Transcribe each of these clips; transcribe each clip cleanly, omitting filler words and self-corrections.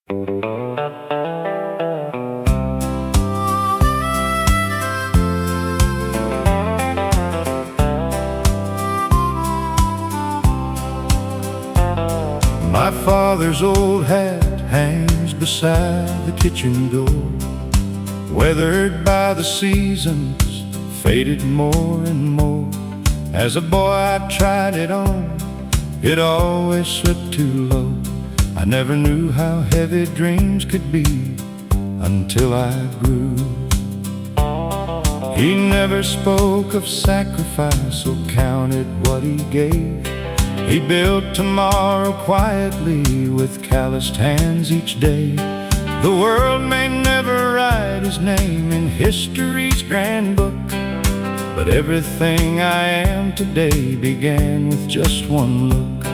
My father's old hat hangs beside the kitchen door, weathered by the seasons, faded more and more. As a boy I tried it on, it always slipped too low. I never knew how heavy dreams could be until I grew. He never spoke of sacrifice or counted what he gave. He built tomorrow quietly with calloused hands each day. The world may never write his name in history's grand book, but everything I am today began with just one look.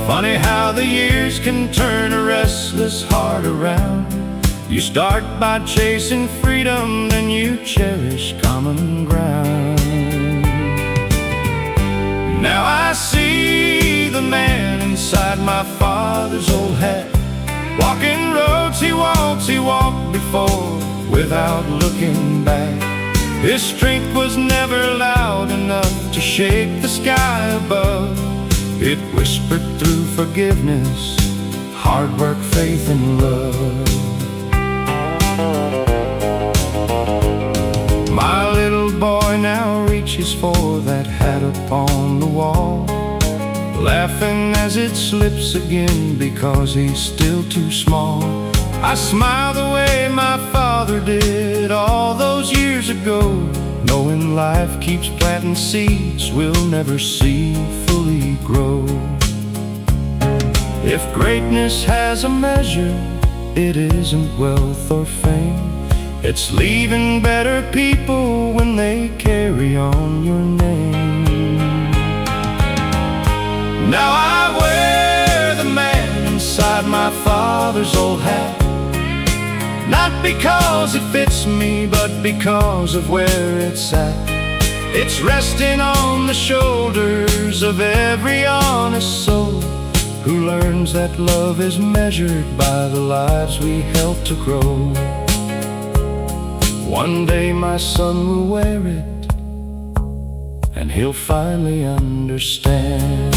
Funny how the years can turn a restless heart around. You start by chasing freedom, then you cherish common ground. Now I see the man inside my father's old hat, walking roads he walked before without looking back. His strength was never loud enough to shake the sky above. It whispered through forgiveness, hard work, faith, and love. My little boy now reaches for that hat upon the wall, laughing as it slips again because he's still too small. I smile the way my father did all those years ago, knowing life keeps planting seeds we'll never see fully grow. If greatness has a measure, it isn't wealth or fame. It's leaving better people when they carry on your name. Now I wear the man inside my father's old hat, not because it fits me, but because of where it's at. It's resting on the shoulders of every honest soul who learns that love is measured by the lives we help to grow. One day my son will wear it, and he'll finally understand.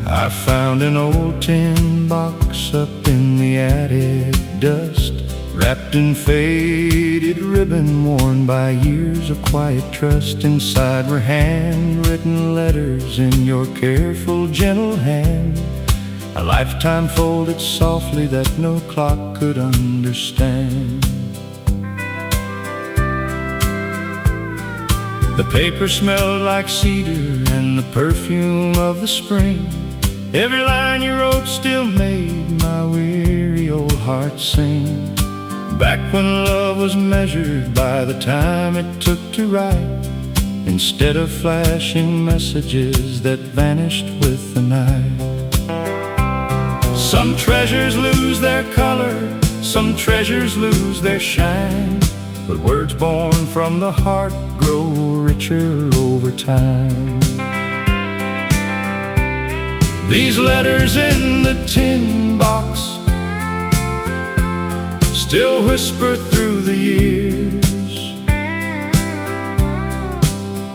I found an old tin box up in the attic dust, wrapped in faded ribbon worn by years of quiet trust. Inside were handwritten letters in your careful, gentle hand, a lifetime folded softly that no clock could understand. The paper smelled like cedar and the perfume of the spring. Every line you wrote still made my weary old heart sing. Back when love was measured by the time it took to write, instead of flashing messages that vanished with the night. Some treasures lose their color, some treasures lose their shine, but words born from the heart grow richer over time. These letters in the tin box still whisper through the years,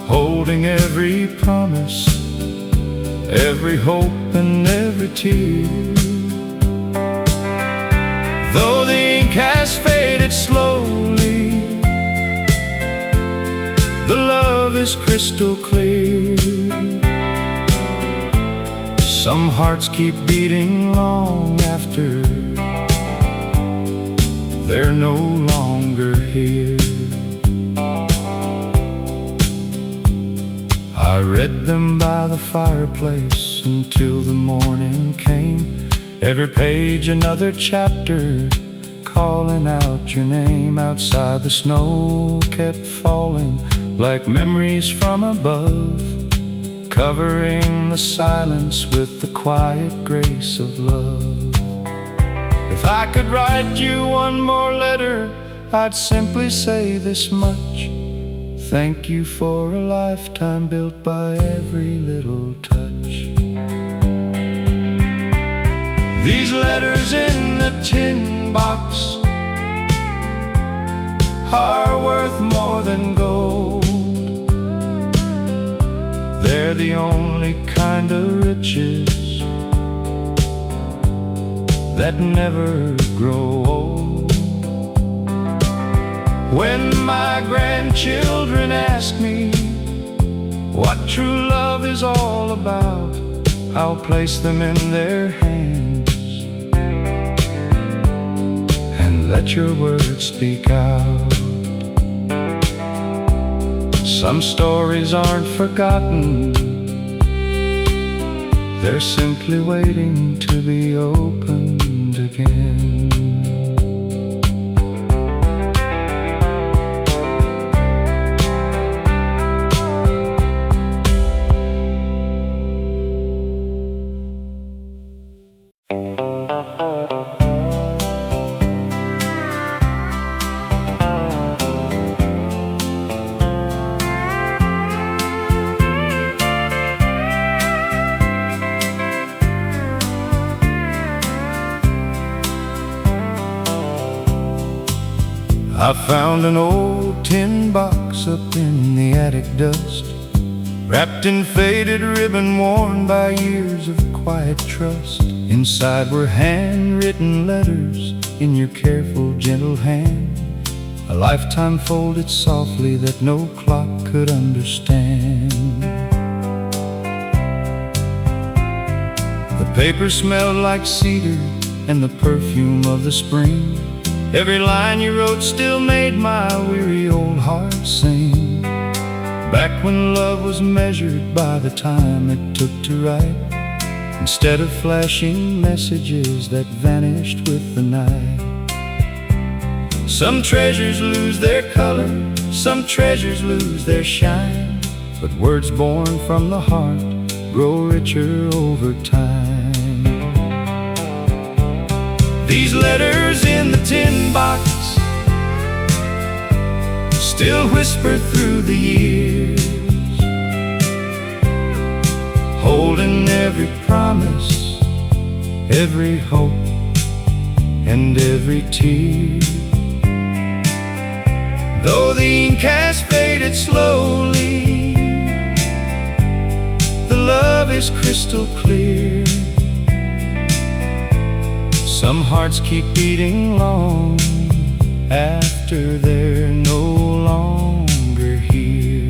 holding every promise, every hope and every tear. Though the ink has faded slowly, the love is crystal clear. Some hearts keep beating long after they're no longer here. I read them by the fireplace until the morning came, Every page another chapter, calling out your name. Outside the snow kept falling like memories from above, covering the silence with the quiet grace of love. If I could write you one more letter, I'd simply say this much: thank you for a lifetime built by every little touch. These letters in the tin box are worth more than gold. They're the only kind of riches that never grow old. When my grandchildren ask me what true love is all about, I'll place them in their hands and let your words speak out. Some stories aren't forgotten, they're simply waiting to be opened again. I found an old tin box up in the attic dust, wrapped in faded ribbon worn by years of quiet trust. Inside were handwritten letters in your careful, gentle hand, a lifetime folded softly that no clock could understand. The paper smelled like cedar and the perfume of the spring. Every line you wrote still made my weary old heart sing. Back when love was measured by the time it took to write, instead of flashing messages that vanished with the night. Some treasures lose their color, some treasures lose their shine, but words born from the heart grow richer over time. These letters in the tin box still whisper through the years, holding every promise, every hope, and every tear. Though the ink has faded slowly, the love is crystal clear. Some hearts keep beating long after they're no longer here.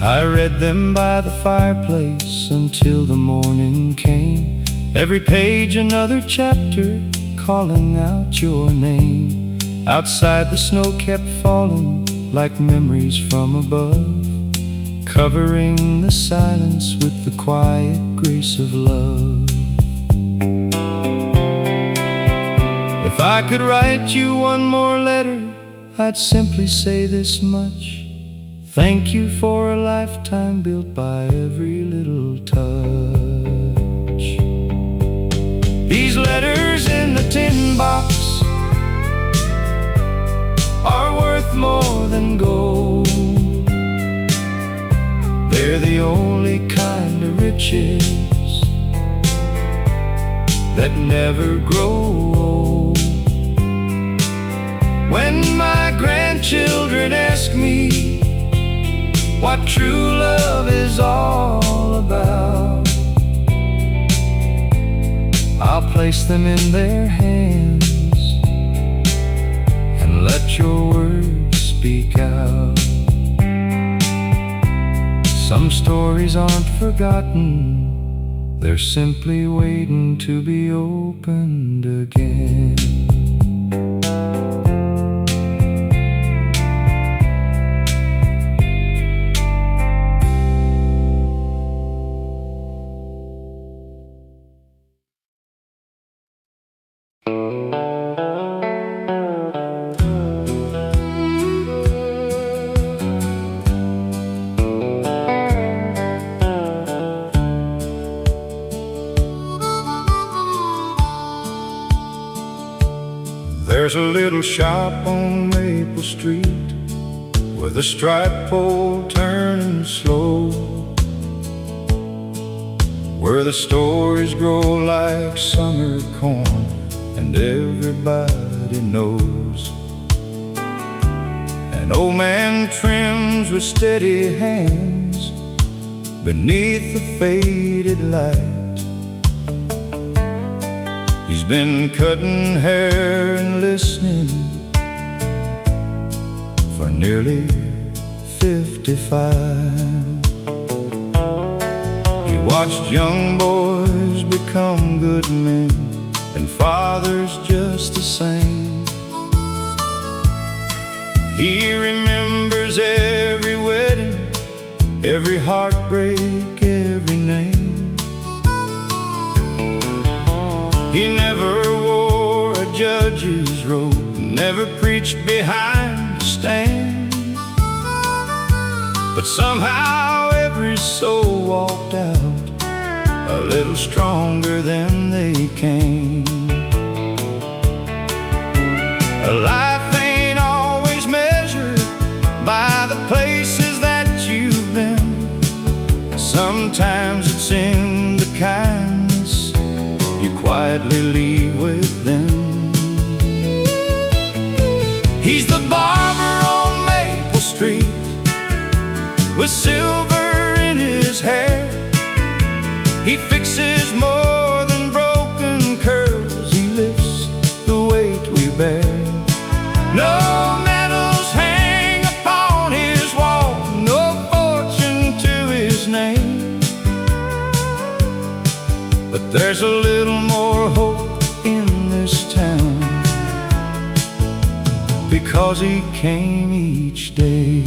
I read them by the fireplace until the morning came. Every page another chapter, calling out your name. Outside the snow kept falling like memories from above, covering the silence with the quiet grace of love. If I could write you one more letter, I'd simply say this much: thank you for a lifetime built by every little touch. These letters in the tin box are worth more than gold. They're the only kind of riches that never grow old. When my grandchildren ask me what true love is all about, I'll place them in their hands and let your words speak out. Some stories aren't forgotten, they're simply waiting to be opened again. There's a little shop on Maple Street with a striped pole turning slow, where the stories grow like summer corn and everybody knows. An old man trims with steady hands beneath the faded light. He's been cutting hair and listening for nearly 55. He watched young boys become good men and fathers just the same. He remembers every wedding, every heartbreak, every name. He never wore a judge's robe, never preached behind a stand, but somehow every soul walked out a little stronger than they came. A life ain't always measured by the places that you've been. Sometimes it's in the kindness you quietly leave with them. He's the barber on Maple Street with silver in his hair. He fixes more than broken curls, he lifts the weight we bear. No medals hang upon his wall, no fortune to his name, but there's a little more hope in this town, because he came each day.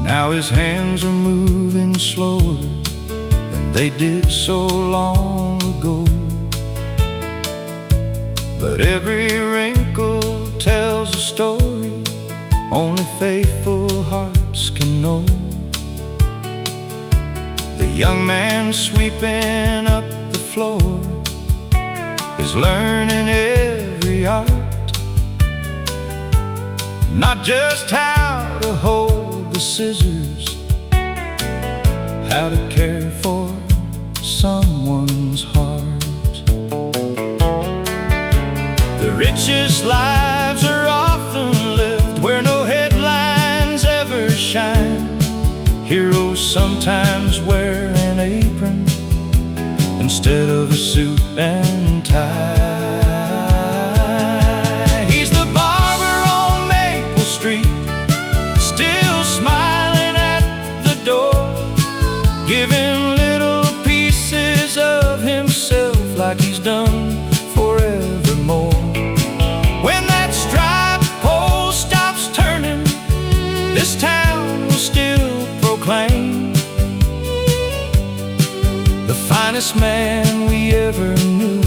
Now his hands are moving slower than they did so long ago, but every wrinkle tells a story only faithful hearts can know. The young man sweeping up the floor is learning every art, not just how to hold the scissors, how to care for someone's heart. The richest lives are often lived where no headlines ever shine. Heroes sometimes wear an apron instead of a suit and tie. He's the barber on Maple Street, still smiling at the door, giving little pieces of himself like he's done forevermore. When that striped pole stops turning, this town will still proclaim the finest man we ever knew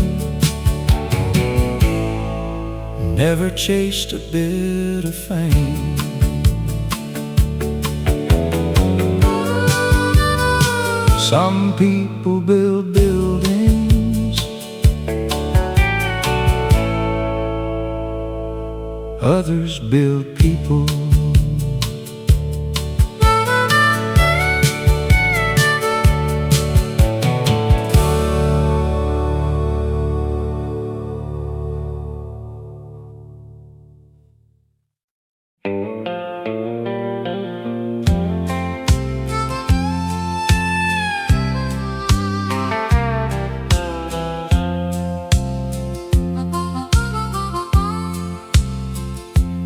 never chased a bit of fame. Some people build buildings, others build people.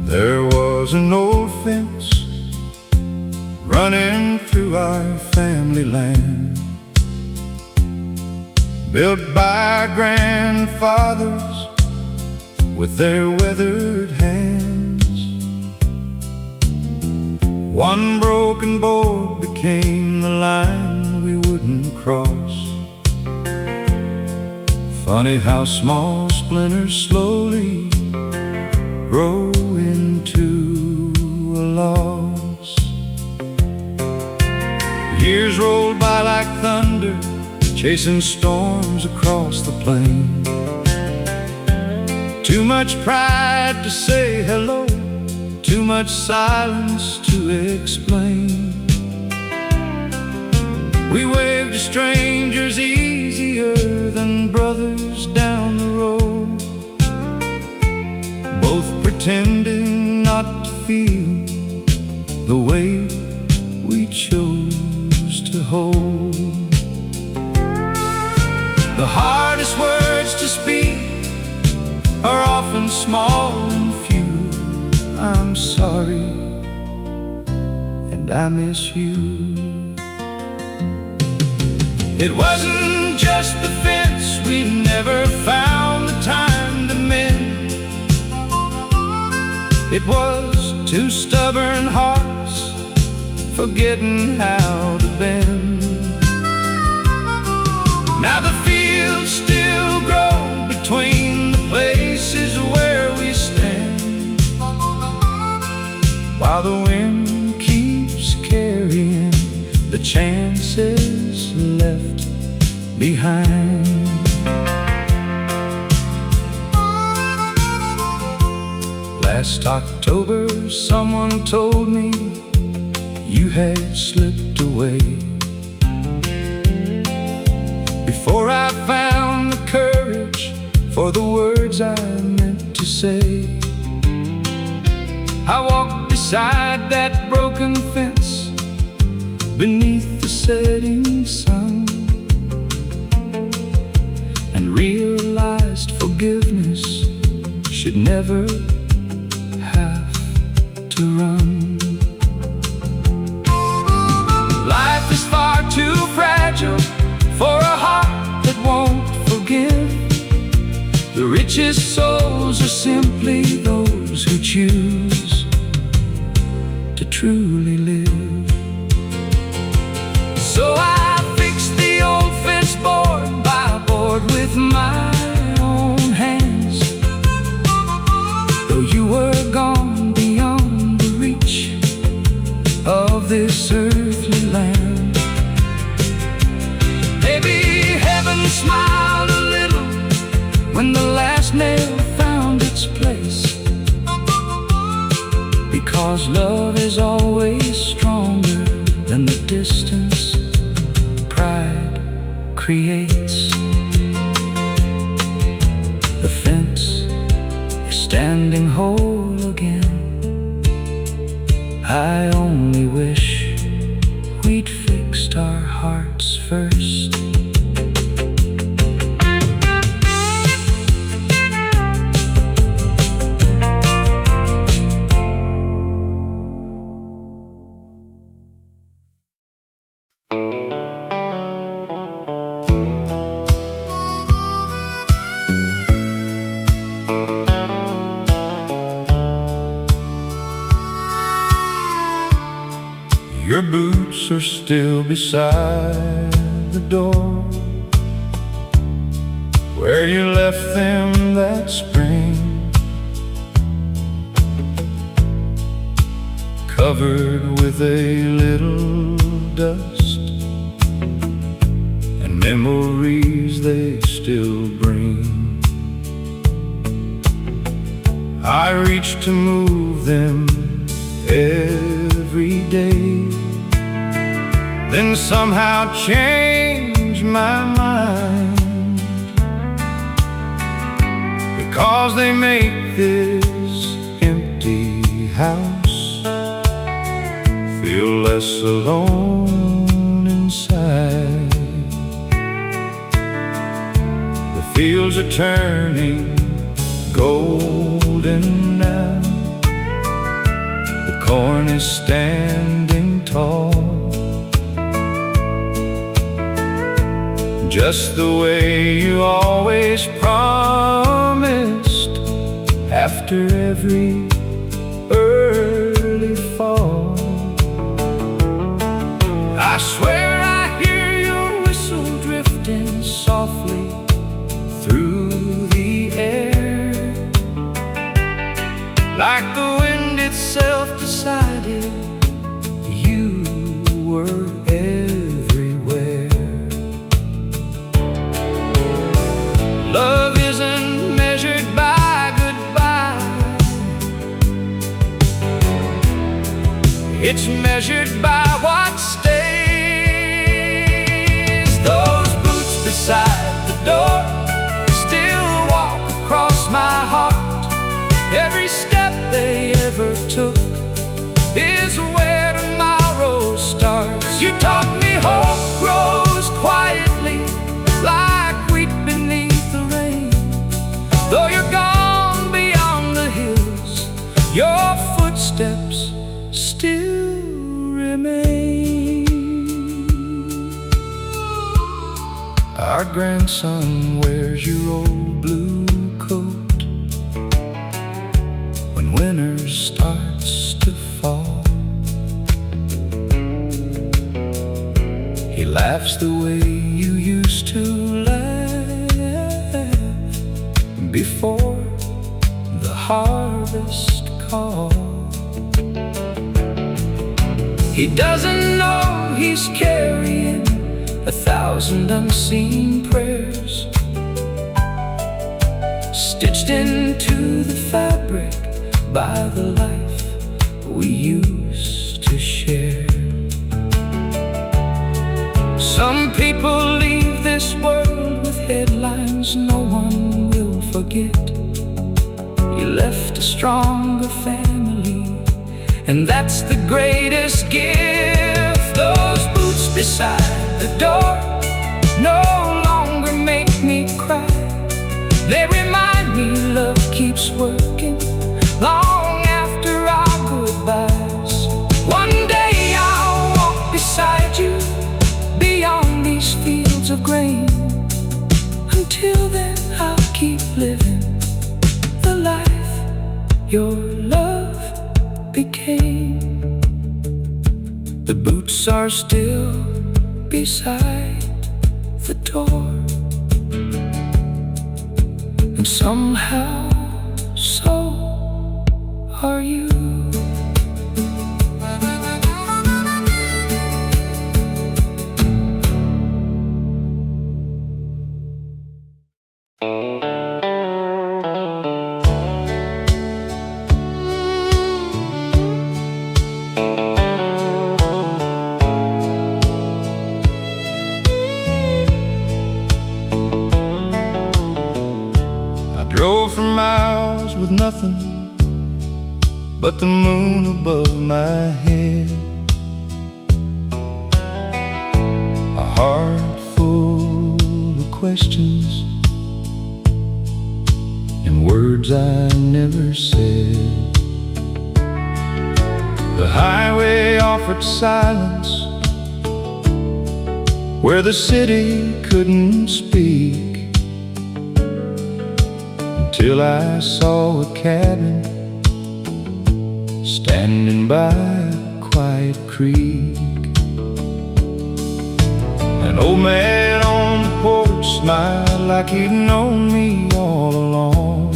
There was an old fence running through our family land, built by grandfathers with their weathered hands. One broken board became the line we wouldn't cross. Funny how small splinters slowly grow into a loss. Years rolled by like thunder, chasing storms across the plain. Too much pride to say hello, too much silence to explain. We wave to strangers easier than brothers down the road, both pretending not to feel the weight we chose to hold. The hardest words to speak are often small and few. I'm sorry, and I miss you. It wasn't just the fence, we never found the time to mend. It was two stubborn hearts forgetting how to bend. Now the fields still grow between the places where we stand, while the wind keeps carrying the chances left behind. Last October someone told me you had slipped away, before I found the courage for the words I meant to say. I walked beside that broken fence beneath the setting sun, and realized forgiveness should never have to run. Life is far too fragile for a heart that won't forgive. The richest souls are simply those who choose to truly live. So I fixed the old fence board by board with my own hands. Though you were gone beyond the reach of this earthly land, maybe heaven smiled a little when the last nail found its place, because love is always stronger than the distance pride creates. The fence is standing whole again. I only wish we'd fixed our hearts first. Your boots are still beside the door where you left them that spring, covered with a little dust and memories they still bring. I reach to move them every day, then somehow change my mind, because they make this empty house feel less alone inside. The fields are turning golden now, the corn is standing tall, just the way you always promised after every early fall. I swear I hear your whistle drifting softly through the air, like the wind itself decided you were everywhere. It's measured by what stays. Those boots beside the door still walk across my heart. Every step they ever took is where tomorrow starts. You taught me hope grows quietly like wheat beneath the rain. Though you're gone beyond the hills, your footsteps still remain. Our grandson wears your old blue coat when winter starts to fall. He laughs the way you used to laugh before the harvest call. He doesn't know he's carrying 1,000 unseen prayers stitched into the fabric by the life we used to share. Some people leave this world with headlines no one will forget. You left a stronger family, and that's the greatest gift. Those boots beside the door no longer make me cry. They remind me love keeps working long after our goodbyes. One day I'll walk beside you beyond these fields of grain. Until then I'll keep living the life your love became. The boots are still beside the door, and somehow so are you. Drove for miles with nothing but the moon above my head. A heart full of questions and words I never said. The highway offered silence where the city couldn't speak, till I saw a cabin standing by a quiet creek. An old man on the porch smiled like he'd known me all along.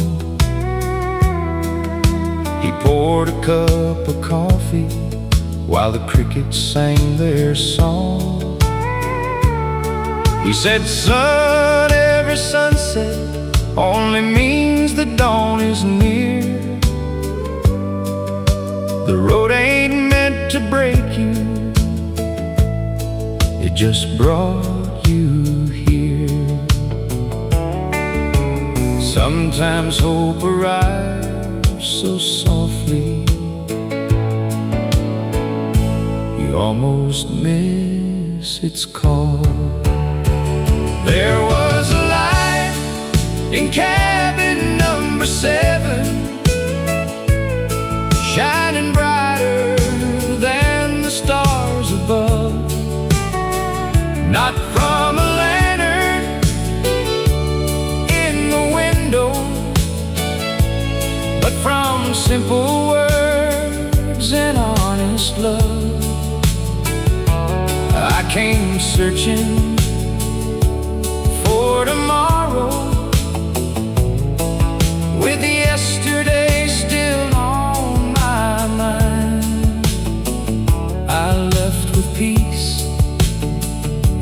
He poured a cup of coffee while the crickets sang their song. He said, "Son, every sunset only means the dawn is near. The road ain't meant to break you, it just brought you here." Sometimes hope arrives so softly you almost miss its call. There was a light in cabin number 7, shining brighter than the stars above. Not from a lantern in the window, but from simple words and honest love. I came searching for tomorrow, with yesterday still on my mind. I left with peace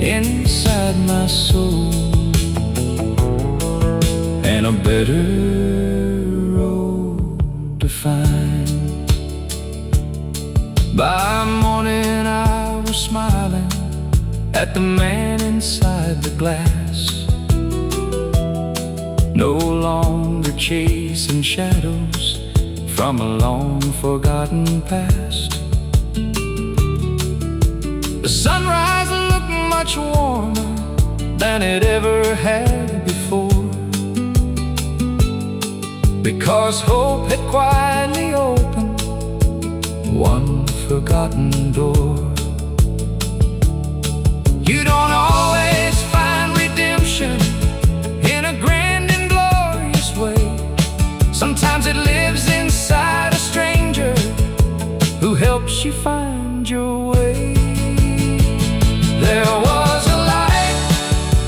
inside my soul and a better road to find. By smiling at the man inside the glass, no longer chasing shadows from a long forgotten past. The sunrise looked much warmer than it ever had before, because hope had quietly opened one forgotten door. You don't always find redemption in a grand and glorious way. Sometimes it lives inside a stranger who helps you find your way. There was a light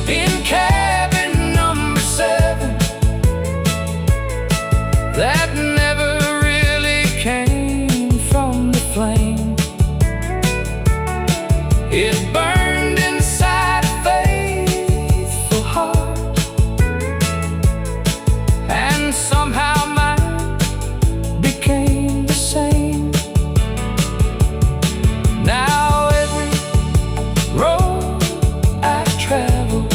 in cabin number 7 that never really came from the flame. It burned inside a faithful heart, and somehow mine became the same. Now every road I travel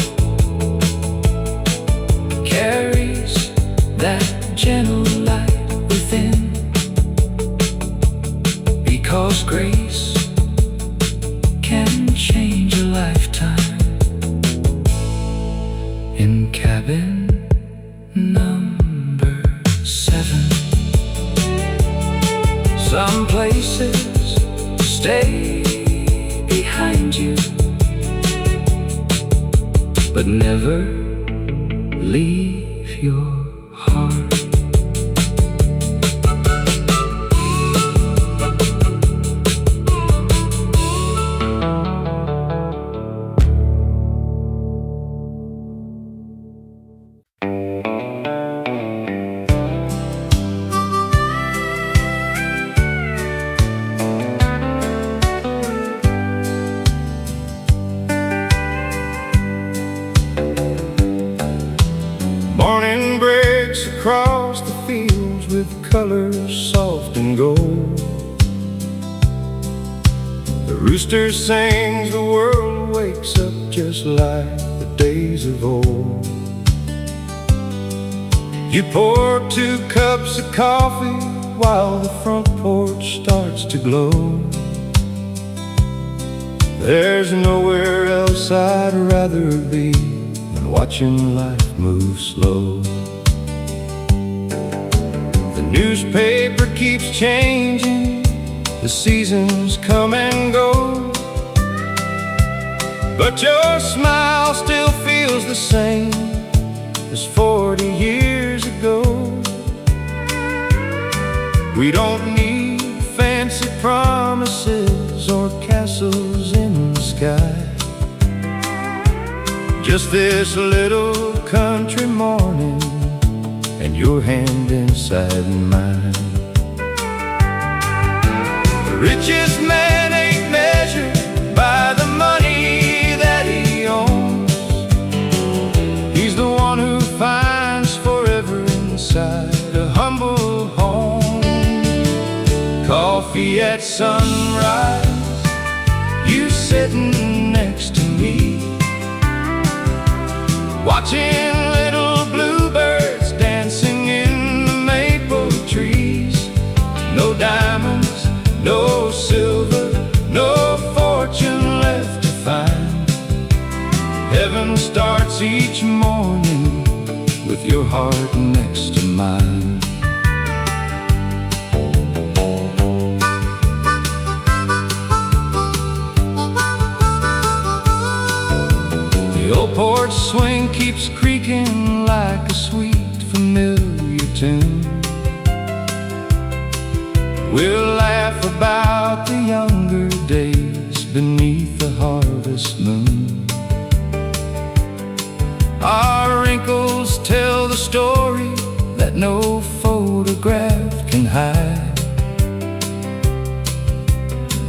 carries that gentle light within, because grace can change a lifetime. In cabin number 7, some places stay behind you, but never leave your heart. Morning breaks across the fields with colors soft and gold. The rooster sings, the world wakes up just like the days of old. You pour 2 cups of coffee while the front porch starts to glow. There's nowhere else I'd rather be than watching life move slow. The newspaper keeps changing, the seasons come and go, but your smile still feels the same as 40 years ago. We don't need fancy promises or castles in the sky, just this little country morning and your hand inside mine. The richest man ain't measured by the money that he owns. He's the one who finds forever inside a humble home. Coffee at sunrise, you sitting next to me, watching little bluebirds dancing in the maple trees. No diamonds, no silver, no fortune left to find. Heaven starts each morning with your heart next to mine. The old porch swing keeps creaking like a sweet familiar tune. We'll laugh about the younger days beneath the harvest moon. Our wrinkles tell the story that no photograph can hide.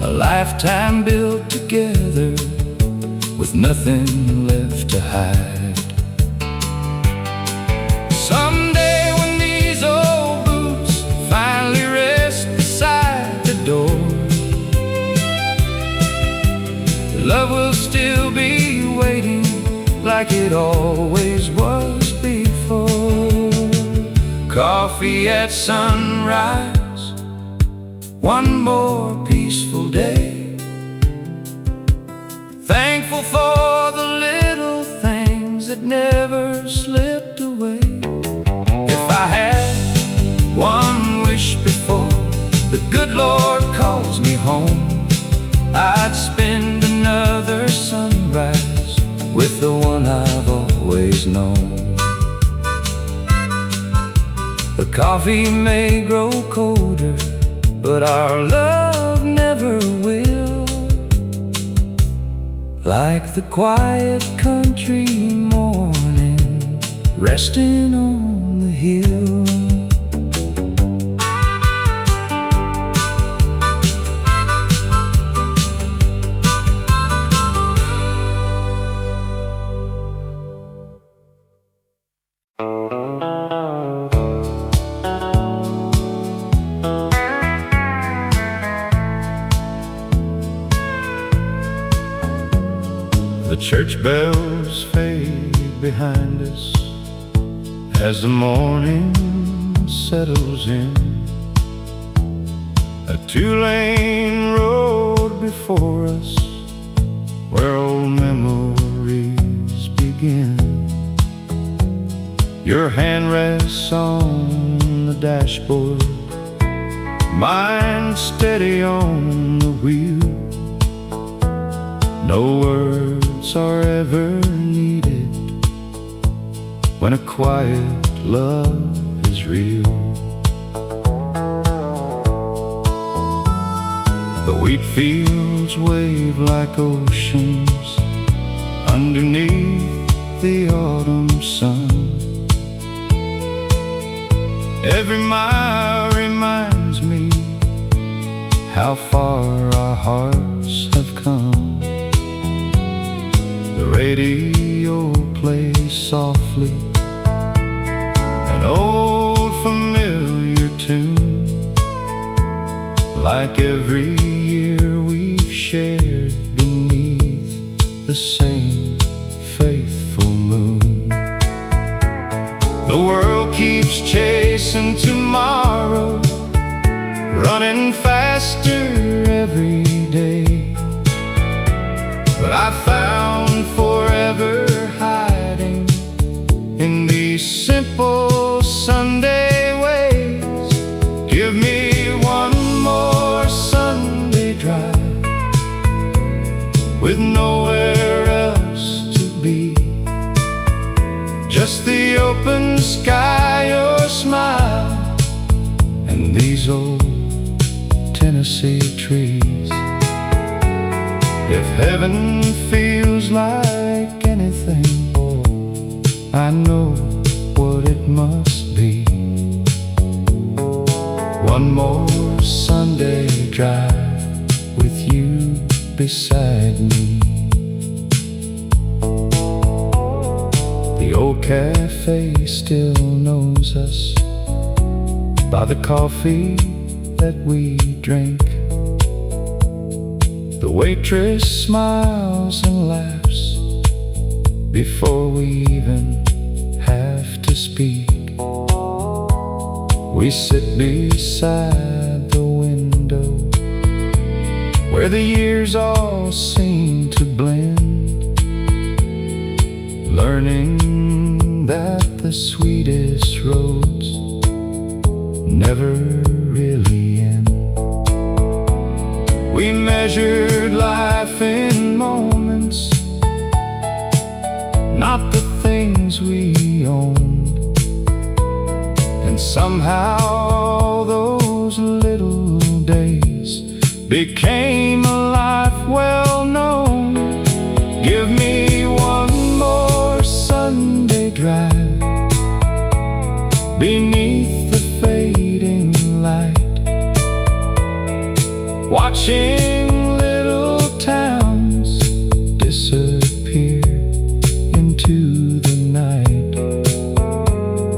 A lifetime built together with nothing left to hide. Someday when these old boots finally rest beside the door, love will still be waiting like it always was before. Coffee at sunrise, one more peaceful day. Thankful for the little things that never slipped away. If I had one wish before the good Lord calls me home, I'd spend another sunrise with the one I've always known. The coffee may grow colder, but our love never will. Like the quiet country morning, resting on the hill. The church bells fade behind us as the morning settles in. A two-lane road before us where old memories begin. Your hand rests on the dashboard, mine steady on the wheel. No words are ever needed when a quiet love is real. The wheat fields wave like oceans underneath the autumn sun. Every mile reminds me how far our hearts have come. The radio plays softly, an old familiar tune. Like every year we've shared beneath the same faithful moon. The world keeps chasing tomorrow, running faster every day. But I found forever hiding in these simple Sunday ways. Give me one more Sunday drive with nowhere else to be. Just the open sky, your smile, and these old Tennessee trees. If heaven feels like anything, I know what it must be. One more Sunday drive with you beside me. The old cafe still knows us by the coffee that we drink. The waitress smiles and laughs before we even have to speak. We sit beside the window where the years all seem to blend, learning that the sweetest roads never really end. We measured life in moments, not the things we owned. And somehow all those little days became a life well known. Give me one more Sunday drive beneath the fading light, watching little towns disappear into the night.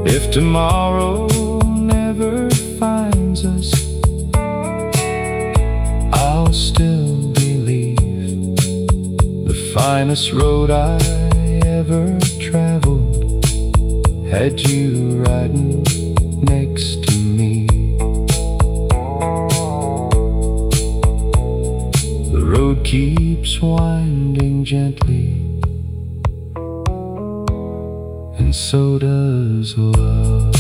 If tomorrow never finds us, I'll still believe finest road I ever traveled had you riding next to me. The road keeps winding gently, and so does love.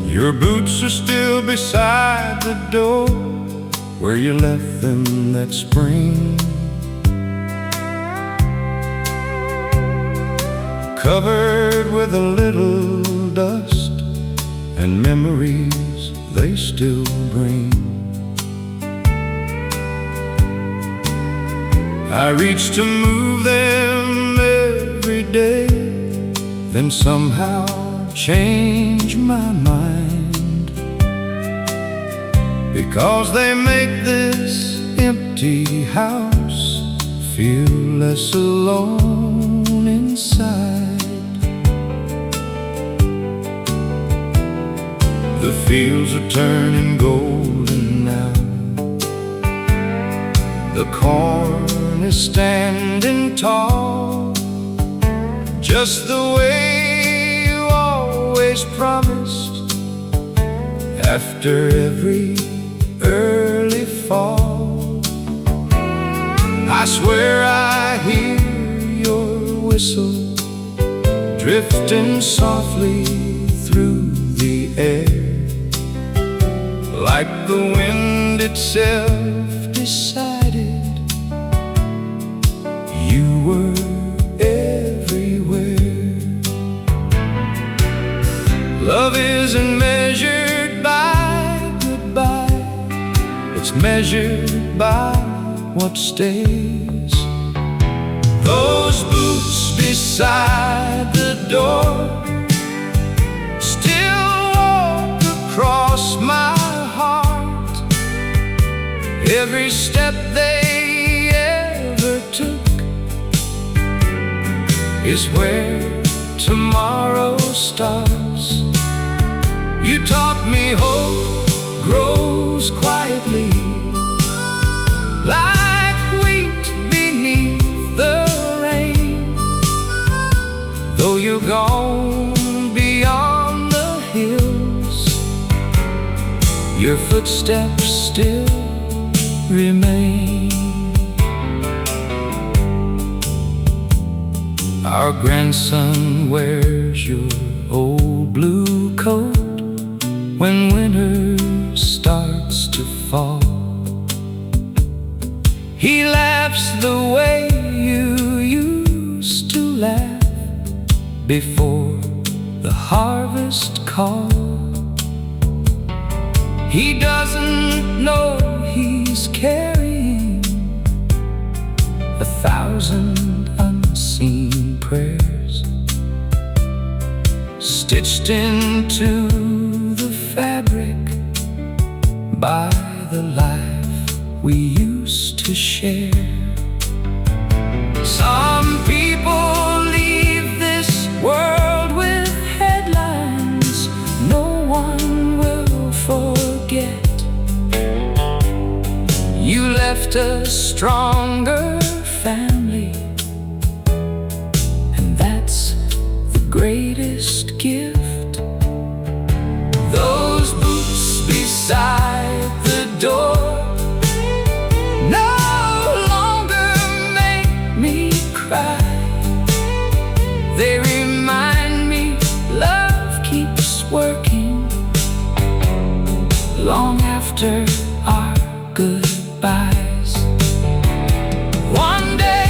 Your boots are still beside the door where you left them that spring, covered with a little dust and memories they still bring. I reach to move them every day, then somehow change my mind, because they make this empty house feel less alone inside. The fields are turning golden now, the corn is standing tall, just the way you always promised after every early fall. I swear I hear your whistle drifting softly through the air, like the wind itself decided you were everywhere. Love isn't measured by goodbye, it's measured by what stays. Those boots beside the door still walk across my heart. Every step they ever took is where tomorrow starts. You taught me hope grows quietly, like wheat beneath the rain. Though you're gone beyond the hills, your footsteps still remain. Our grandson wears your old blue coat when winter starts to fall. He laughs the way you used to laugh before the harvest call. He doesn't know he's carrying 1,000 unseen prayers stitched into the fabric by the life we used to share. Some people leave this world with headlines no one will forget. You left a stronger family, and that's the greatest gift. Those boots beside the door no longer make me cry. They remind me love keeps working long after our goodbyes. One day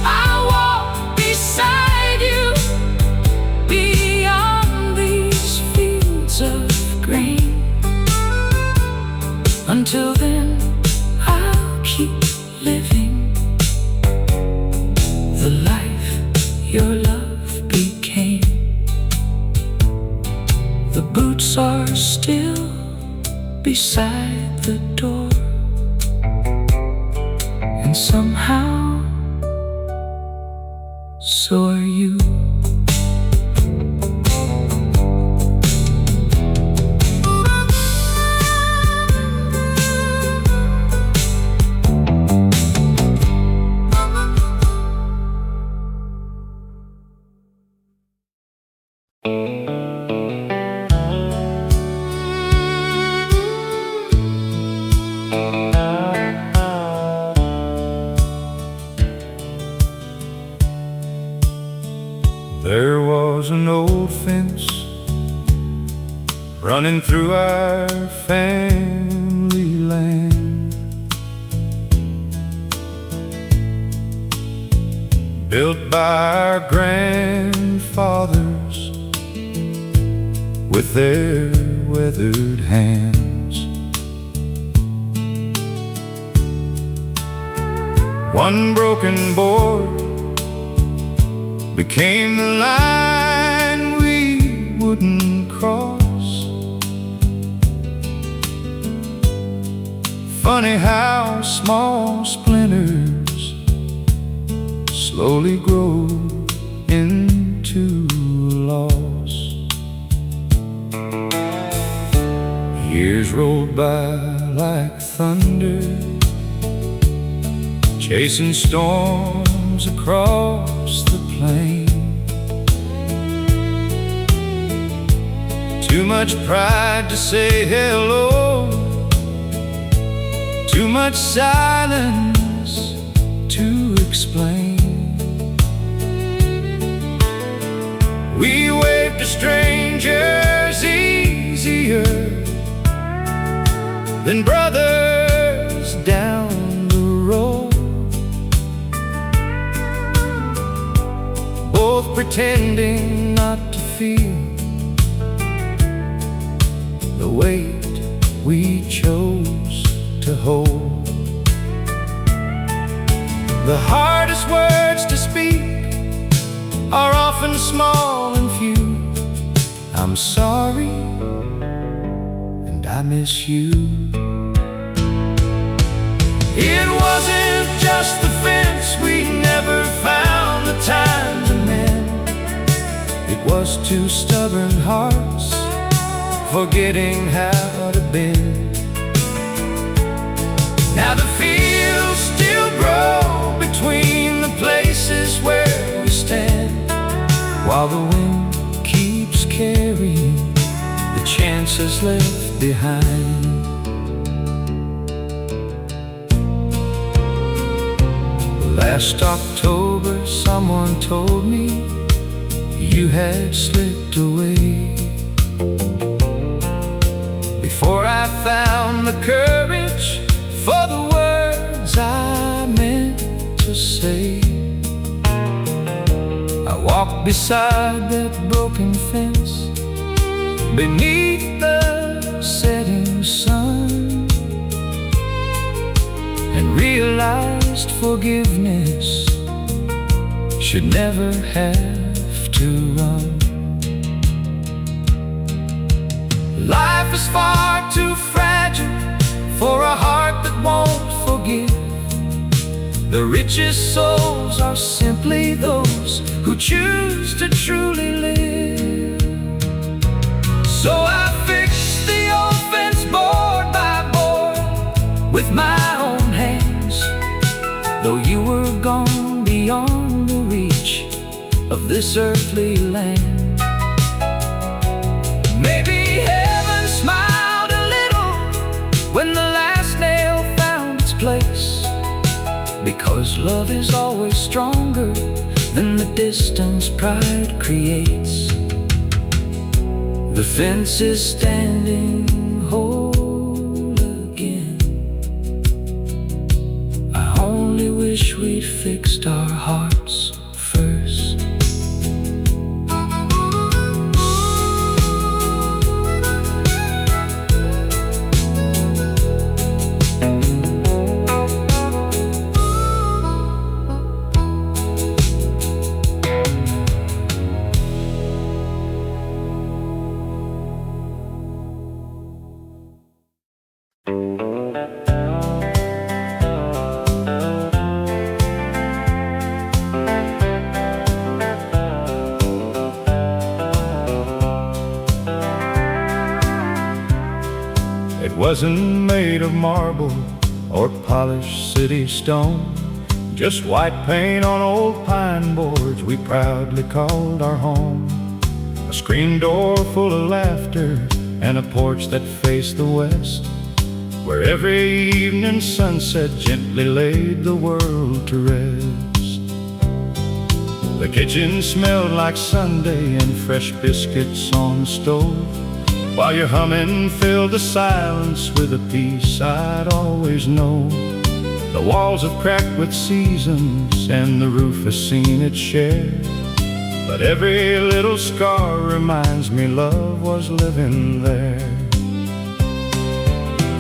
I'll walk beside you beyond these fields of grain. Until then, I'll keep living the life your love became. The boots are still beside the door, and somehow so are you. There was an old fence running through our family land, built by our grandfathers with their weathered hands. One broken board became the line we wouldn't cross. Funny how small splinters slowly grow into loss. Years rolled by like thunder, chasing storms across the plain. Too much pride to say hello, too much silence to explain. We waved to strangers easier than brothers down the road, both pretending not to feel the weight we chose to hold. The hardest words to speak are often small and few. I'm sorry and I miss you. It wasn't just the fence, we never found the time to mend. It was two stubborn hearts forgetting how to bend. Now the fields still grow between the places where we stand, while the wind keeps carrying the chances left behind. Last October someone told me you had slipped away. Before I found the courage for the words I meant to say, I walked beside that broken fence beneath the setting sun, and realized forgiveness should never have to run. Life is far too fragile for a heart that won't forgive. The richest souls are simply those who choose to truly live. So I fixed the old fence board by board with my own hands, though you were gone beyond the reach of this earthly land. Maybe heaven smiled a little when the last nail found its place, because love is always stronger than the distance pride creates. The fence is standing whole again. I only wish we'd fixed our hearts first. It wasn't made of marble or polished city stone, just white paint on old pine boards we proudly called our home. A screen door full of laughter and a porch that faced the west, where every evening sunset gently laid the world to rest. The kitchen smelled like Sunday and fresh biscuits on the stove, while your humming filled the silence with a peace I'd always known. The walls have cracked with seasons and the roof has seen its share, but every little scar reminds me love was living there.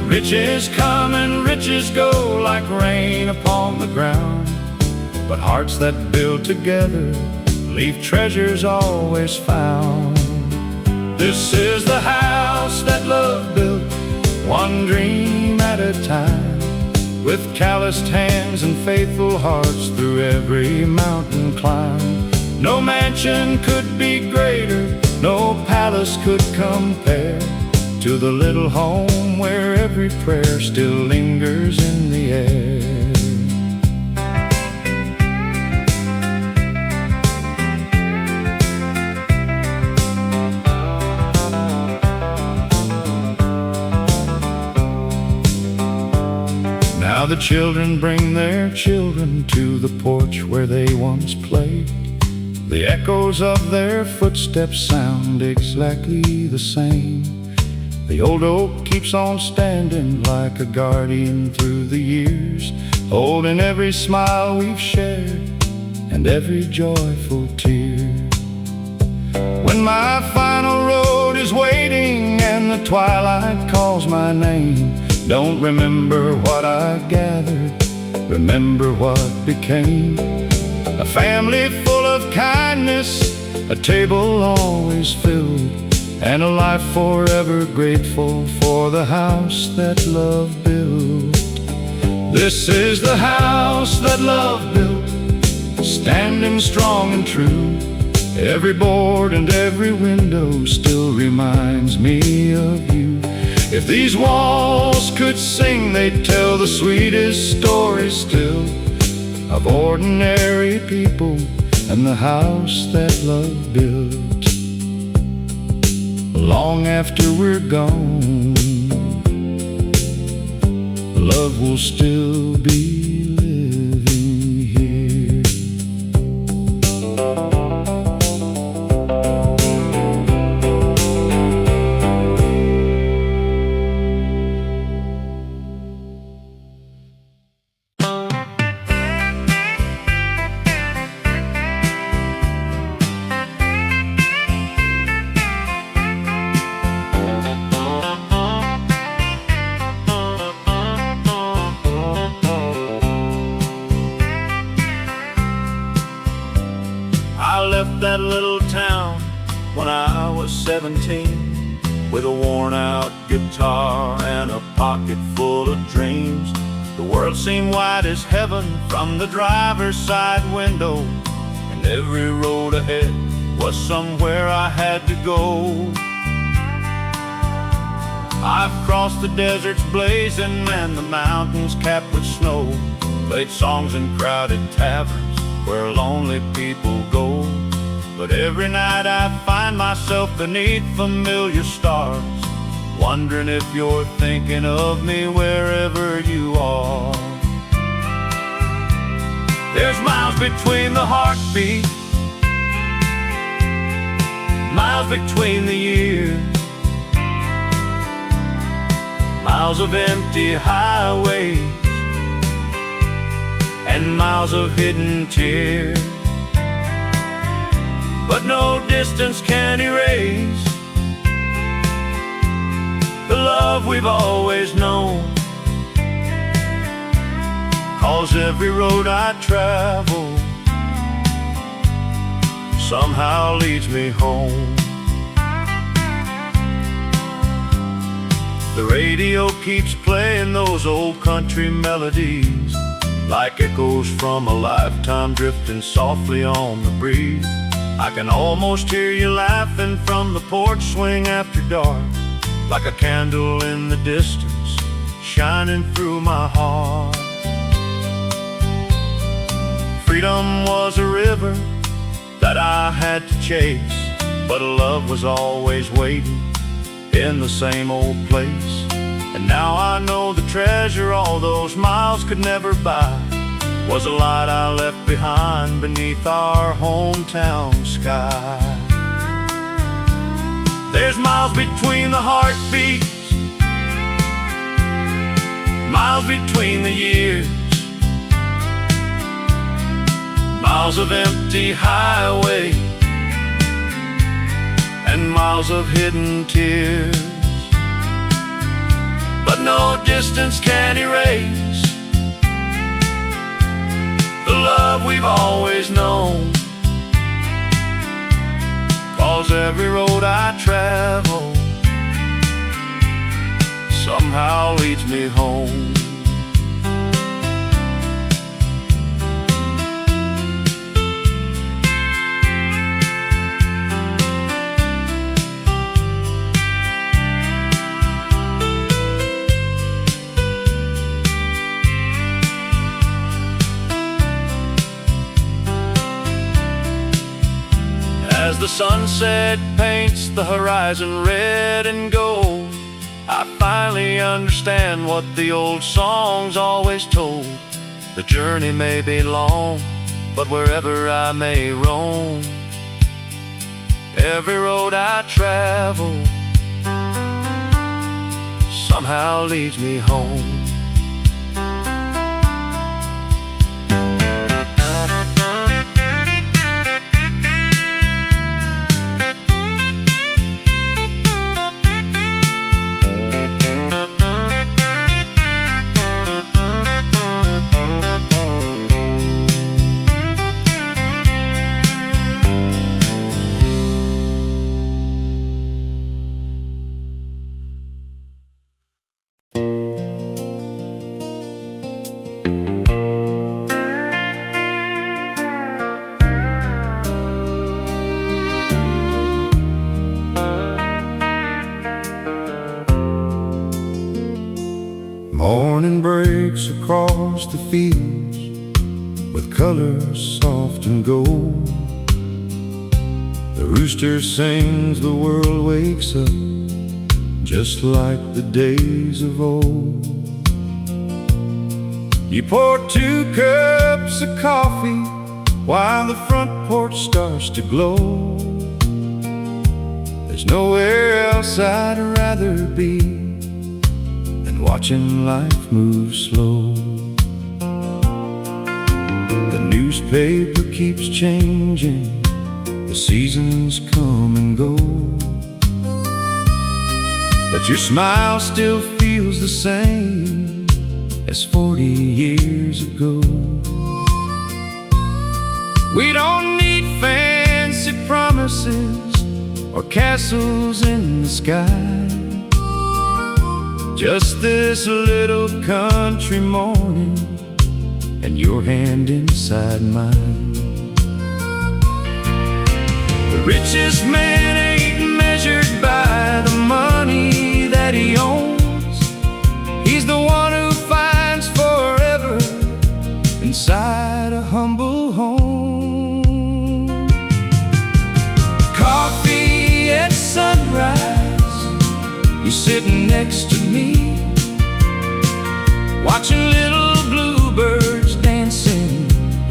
Riches come and riches go like rain upon the ground, but hearts that build together leave treasures always found. This is the house that love built, one dream at a time, with calloused hands and faithful hearts through every mountain climb. No mansion could be greater, no palace could compare to the little home where every prayer still lingers in the air. Now the children bring their children to the porch where they once played. The echoes of their footsteps sound exactly the same. The old oak keeps on standing like a guardian through the years, holding every smile we've shared and every joyful tear. When my final road is waiting and the twilight calls my name, don't remember what I gathered, remember what became. A family full of kindness, a table always filled, and a life forever grateful for the house that love built. This is the house that love built, standing strong and true. Every board and every window still reminds me of you. If these walls could sing, they'd tell the sweetest story still, of ordinary people and the house that love built. Long after we're gone, love will still be living here. That little town when I was 17, with a worn-out guitar and a pocket full of dreams. The world seemed wide as heaven from the driver's side window, and every road ahead was somewhere I had to go. I've crossed the deserts blazing and the mountains capped with snow, played songs in crowded taverns where lonely people go. But every night I find myself beneath familiar stars, wondering if you're thinking of me wherever you are. There's miles between the heartbeat, miles between the years, miles of empty highways and miles of hidden tears. But no distance can erase the love we've always known, 'cause every road I travel somehow leads me home. The radio keeps playing those old country melodies, like echoes from a lifetime drifting softly on the breeze. I can almost hear you laughing from the porch swing after dark, like a candle in the distance, shining through my heart. Freedom was a river that I had to chase, but love was always waiting in the same old place. And now I know the treasure all those miles could never buy was a light I left behind beneath our hometown sky. There's miles between the heartbeats, miles between the years, miles of empty highway and miles of hidden tears. But no distance can erase the love we've always known, 'cause every road I travel somehow leads me home. As the sunset paints the horizon red and gold, I finally understand what the old songs always told. The journey may be long, but wherever I may roam, every road I travel somehow leads me home. Morning breaks across the fields with colors soft and gold. The rooster sings, the world wakes up just like the days of old. You pour 2 cups of coffee while the front porch starts to glow. There's nowhere else I'd rather be watching life move slow. The newspaper keeps changing, the seasons come and go, but your smile still feels the same as 40 years ago. We don't need fancy promises or castles in the sky, just this little country morning and your hand inside mine. The richest man ain't measured by the money that he owns. He's the one who finds forever inside a humble home. Coffee at sunrise, you're sitting next to me, watching little bluebirds dancing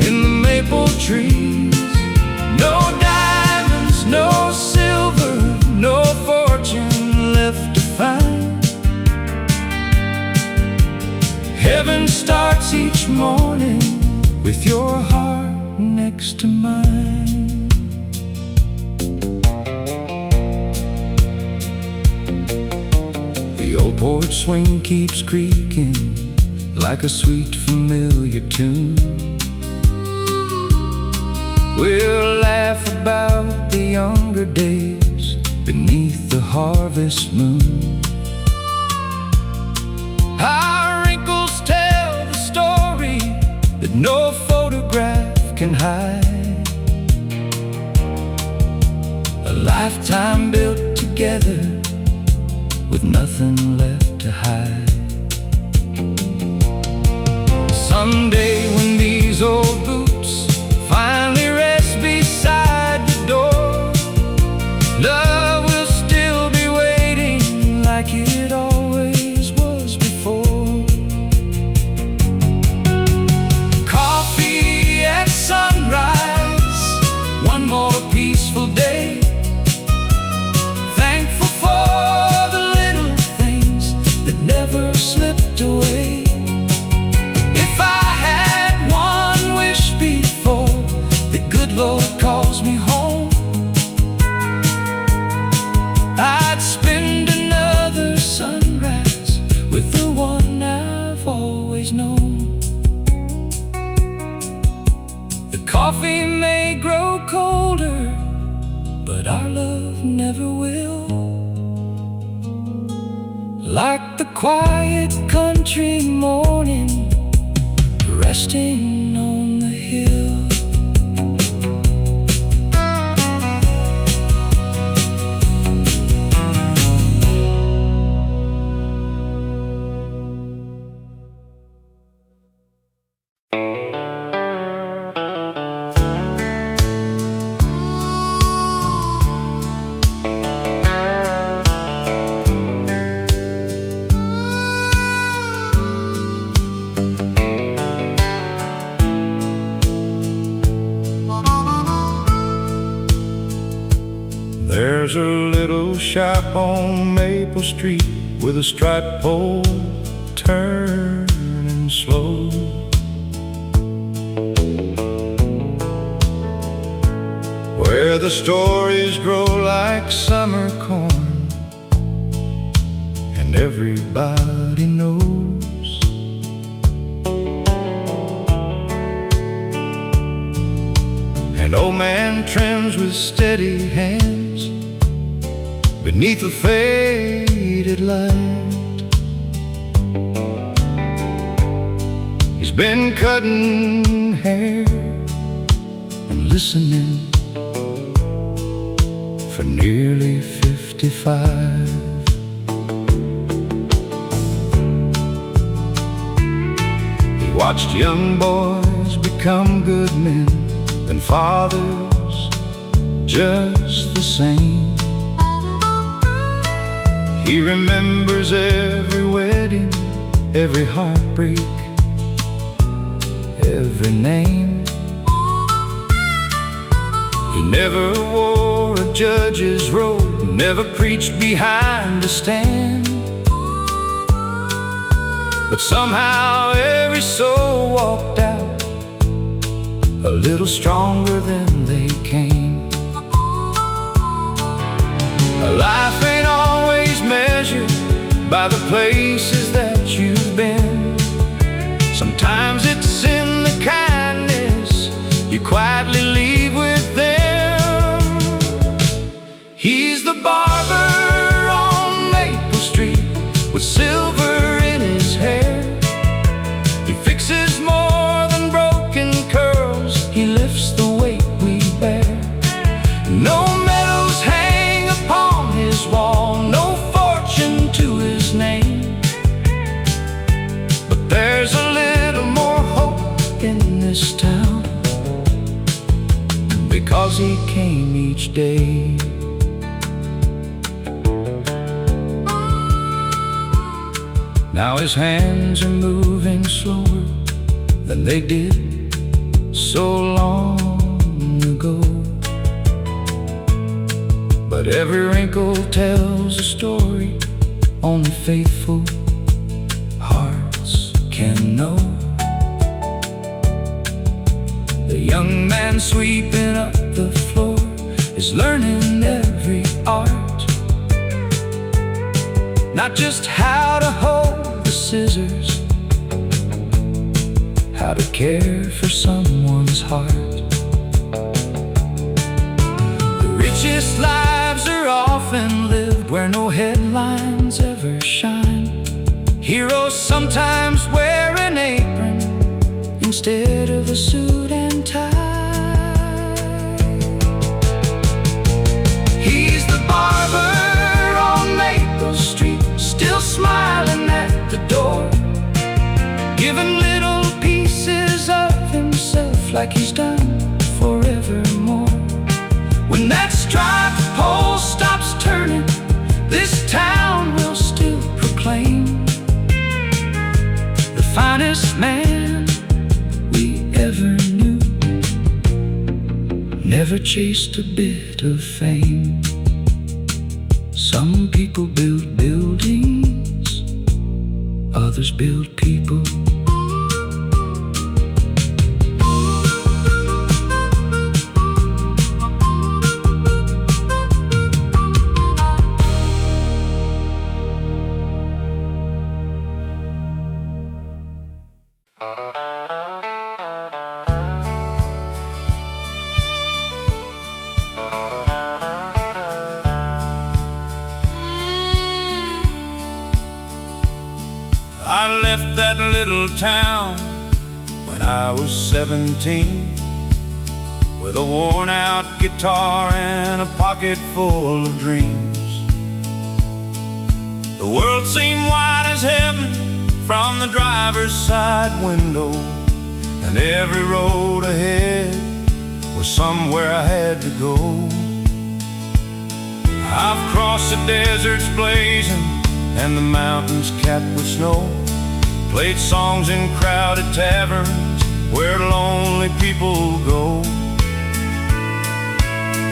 in the maple trees. No diamonds, no silver, no fortune left to find. Heaven starts each morning with your heart next to mine. The old porch swing keeps creaking like a sweet familiar tune. We'll laugh about the younger days beneath the harvest moon. can hide. A lifetime built together with nothing left to hide. Someday when these old boots finally rest beside the door, love will still be waiting like it always was before. Coffee at sunrise, one more peaceful day. Thankful for the little things that never slipped away. If I had one wish before the good Lord calls me home, I'd spend another sunrise with the one I've always known. The coffee may grow colder, but our love never will. Like the quiet country morning resting on the hill. There's a little shop on Maple Street with a striped pole turning slow. Where the stories grow like summer corn, and everybody knows. An old man trims with steady hands beneath a faded light. He's been cutting hair and listening for nearly 55. He watched young boys become good men and fathers just the same. He remembers every wedding, every heartbreak, every name. He never wore a judge's robe, never preached behind a stand. But somehow every soul walked out a little stronger than they came. Life ain't always measured by the places that you've been. Sometimes it's in the kindness you quietly leave with them. He's the barber on Maple Street with silver in his hair. He fixes more than broken curls, he lifts the weight we bear. No meadows hang upon his wall, no fortune to his name. But there's a little more hope in this town, because he came each day. Now his hands are moving slower than they did so long ago. But every wrinkle tells a story only faithful hearts can know. The young man sweeping up the floor is learning every art, not just how to hold the scissors, how to care for someone's heart. The richest lives are often lived where no headlines ever shine. Heroes sometimes wear an apron instead of a suit and tie. smiling at the door, giving little pieces of himself like he's done forevermore. When that striped pole stops turning, this town will still proclaim the finest man we ever knew never chased a bit of fame. Some people build buildings, others build people. I left that little town when I was 17, with a worn-out guitar and a pocket full of dreams. The world seemed wide as heaven from the driver's side window, and every road ahead was somewhere I had to go. I've crossed the deserts blazing and the mountains capped with snow, played songs in crowded taverns where lonely people go.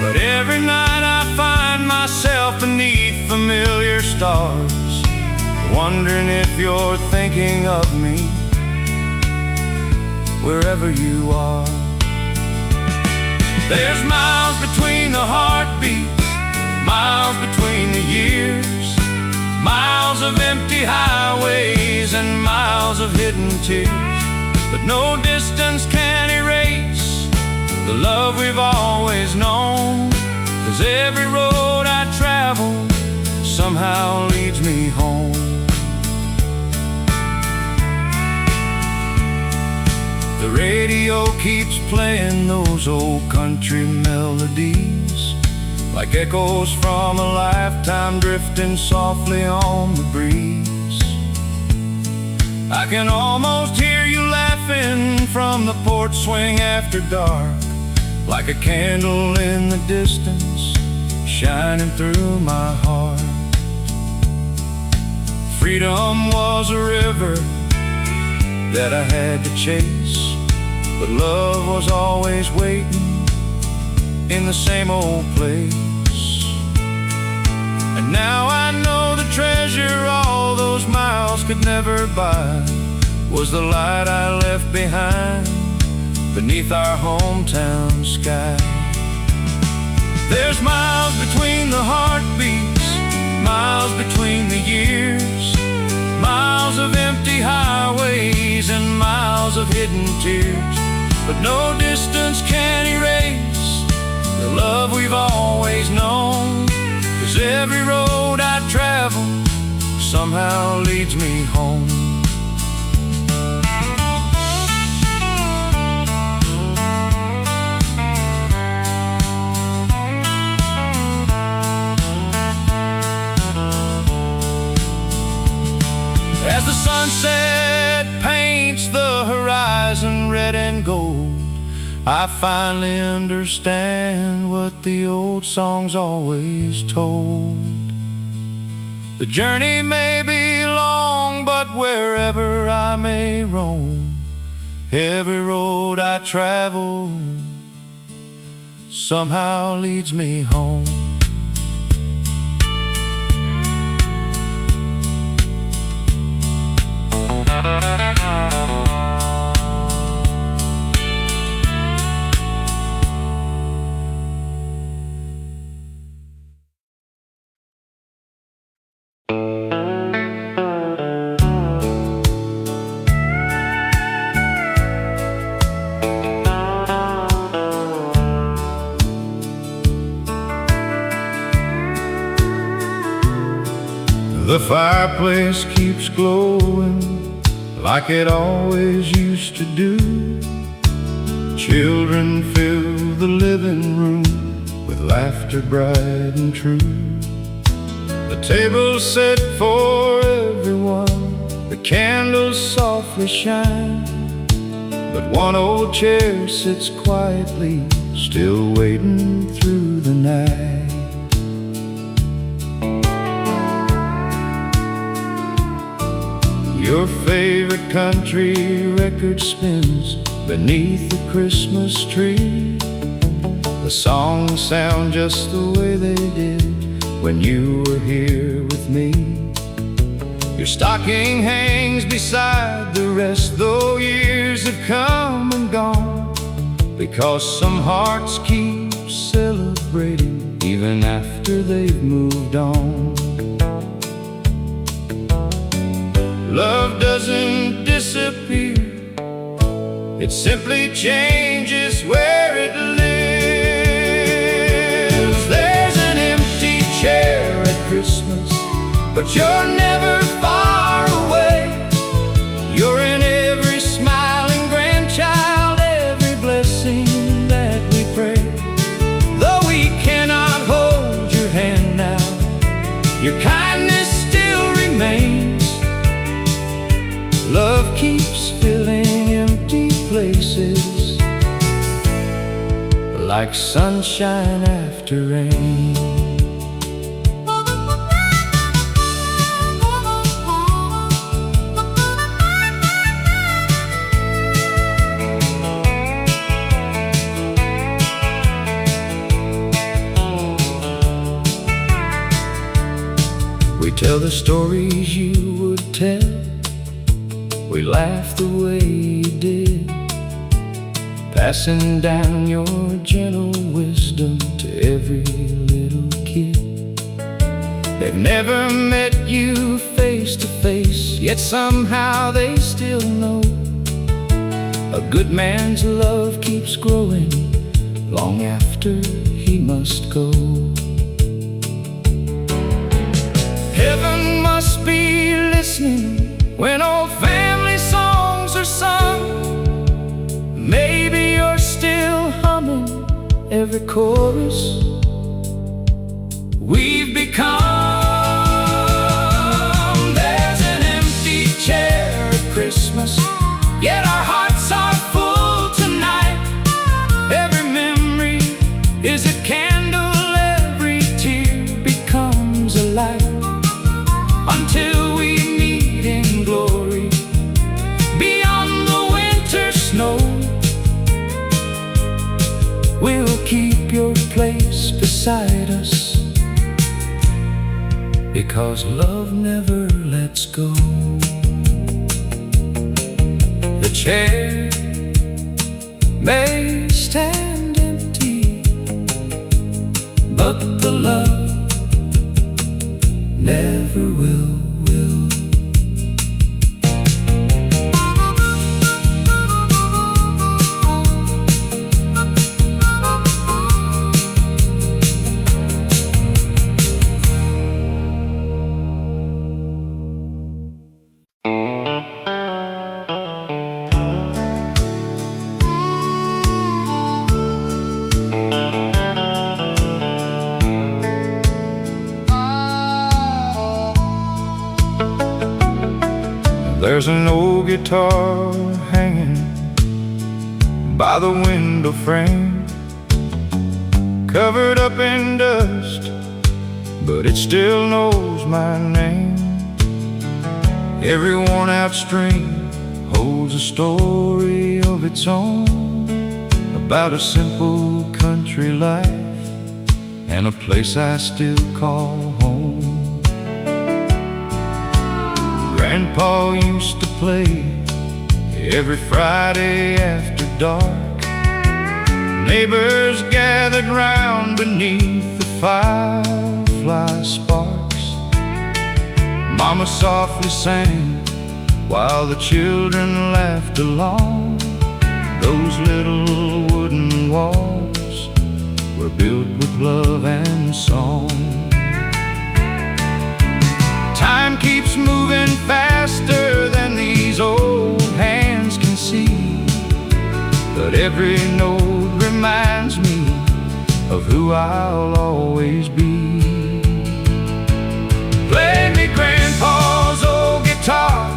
But every night I find myself beneath familiar stars, wondering if you're thinking of me wherever you are. There's miles between the heartbeats, miles between the years, miles of empty highways and miles of hidden tears. But no distance can erase the love we've always known, 'cause every road I travel somehow leads me home. The radio keeps playing those old country melodies, like echoes from a lifetime drifting softly on the breeze. I can almost hear you laughing from the porch swing after dark, like a candle in the distance shining through my heart. Freedom was a river that I had to chase, but love was always waiting in the same old place. And now I know the treasure all those miles could never buy was the light I left behind beneath our hometown sky. There's miles between the heartbeats, miles between the years, miles of empty highways and miles of hidden tears. But no distance can erase the love we've always known, 'cause every road I travel somehow leads me home. As the sunset paints the horizon red and gold, I finally understand what the old songs always told. The journey may be long, but wherever I may roam, every road I travel somehow leads me home. The fireplace keeps glowing like it always used to do. Children fill the living room with laughter bright and true. The table's set for everyone, softly shine, but one old chair sits quietly, still waiting through the night. Your favorite country record spins beneath the Christmas tree. The songs sound just the way they did when you were here with me. Your stocking hangs beside the rest, though years have come and gone, because some hearts keep celebrating even after they've moved on. Love doesn't disappear, it simply changes where it lives. There's an empty chair at Christmas, but you're never far away. You're in every smiling grandchild, every blessing that we pray. Though we cannot hold your hand now, your kindness still remains. Love keeps filling empty places, like sunshine after rain. We tell the stories you would tell, we laugh the way you did, passing down your gentle wisdom to every little kid. They've never met you face to face, yet somehow they still know a good man's love keeps growing long after he must go. Heaven must be listening when old family songs are sung. Maybe you're still humming every chorus we've become. There's an empty chair at Christmas, yet our hearts are full tonight. Every memory is a candle, every tear becomes a light. Until we meet in glory beyond the winter snow, we'll keep your place beside us, because love never lets go. The chair may stand empty, but the love never will. There's an old guitar hanging by the window frame, covered up in dust, but it still knows my name. Every worn-out string holds a story of its own, about a simple country life and a place I still call home. Grandpa used to play every Friday after dark. Neighbors gathered round beneath the firefly sparks. Mama softly sang while the children laughed along. Those little wooden walls were built with love and song. Time keeps moving faster than these old hands can see, but every note reminds me of who I'll always be. Play me Grandpa's old guitar,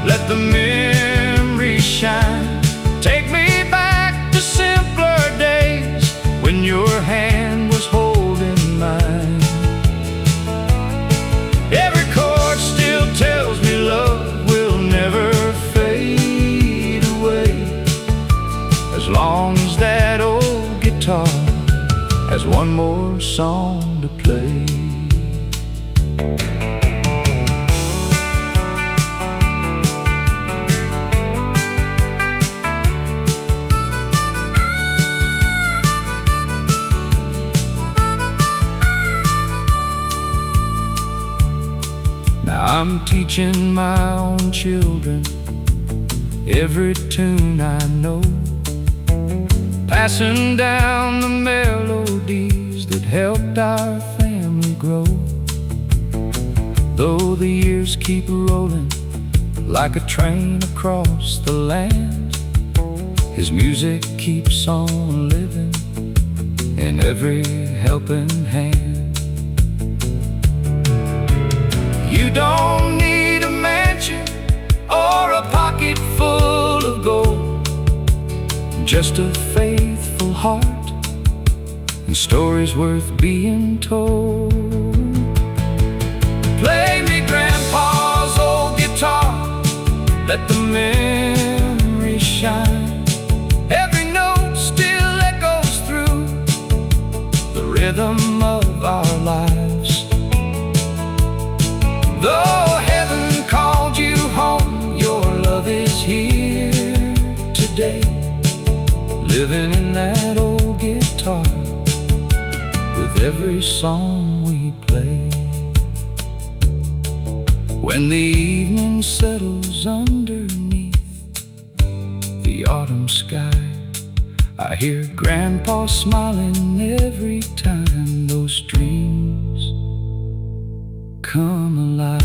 let the song to play. Now I'm teaching my own children every tune I know, passing down the melodies that helped our family grow. Though the years keep rolling like a train across the land, his music keeps on living in every helping hand. You don't need a mansion or a pocket full of gold, just a faithful heart and stories worth being told. Play me Grandpa's old guitar, let the memory shine. Every note still echoes through the rhythm of our lives. Though heaven called you home, your love is here today, living in that old guitar with every song we play. When the evening settles underneath the autumn sky, I hear Grandpa smiling every time those dreams come alive.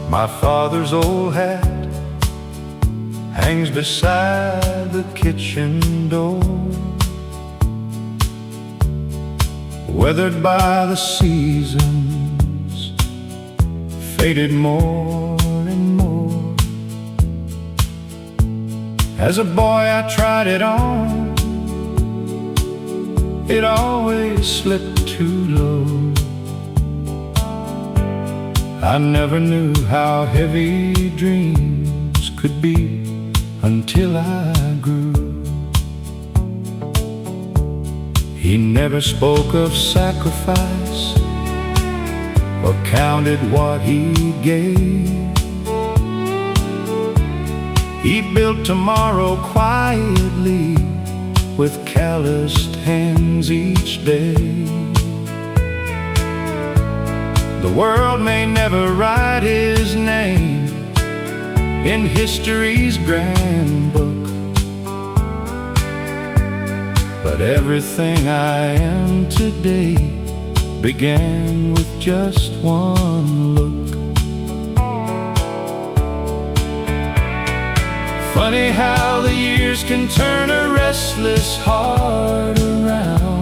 My father's old hat hangs beside the kitchen door, weathered by the seasons, faded more and more. As a boy I tried it on, it always slipped too low. I never knew how heavy dreams could be until I grew. He never spoke of sacrifice or counted what he gave. He built tomorrow quietly with calloused hands each day. The world may never write his name in history's grand book, but everything I am today began with just one look. Funny how the years can turn a restless heart around.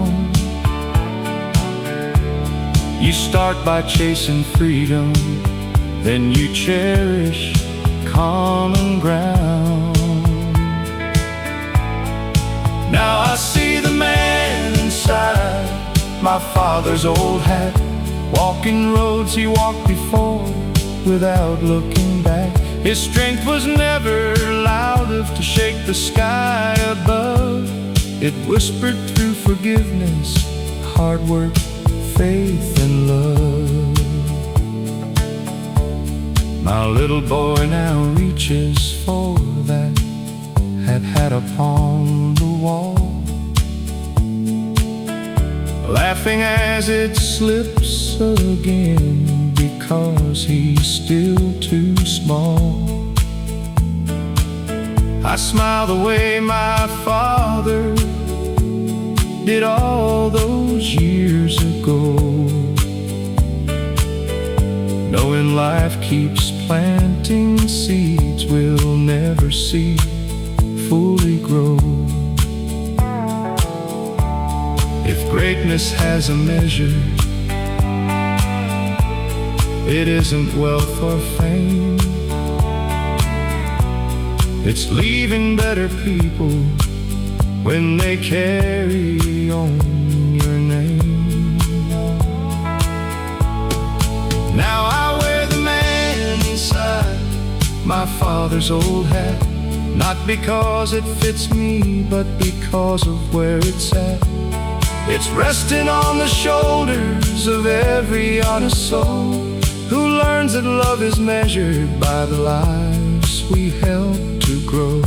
You start by chasing freedom, then you cherish common ground. Now I see the man inside my father's old hat, walking roads he walked before without looking back. His strength was never loud enough to shake the sky above. It whispered through forgiveness, hard work, faith and love. My little boy now reaches for that hat upon the wall, laughing as it slips again because he's still too small. I smile the way my father did all those years ago, knowing life keeps planting seeds we'll never see fully grow. If greatness has a measure, It isn't wealth or fame. It's leaving better people when they carry on your name. Now I wear the man inside my father's old hat, not because it fits me, but because of where it's at. It's resting on the shoulders of every honest soul who learns that love is measured by the lives we help to grow.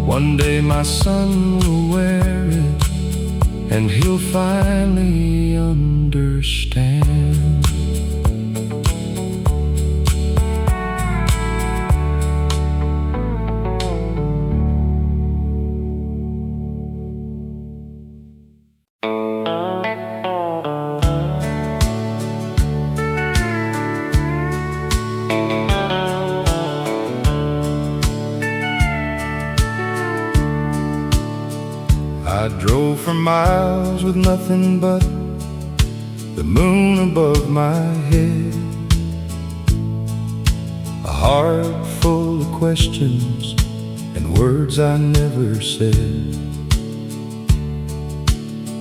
One day my son will wear it, and he'll finally understand. I drove for miles with nothing but the moon above my head, a heart full of questions and words I never said.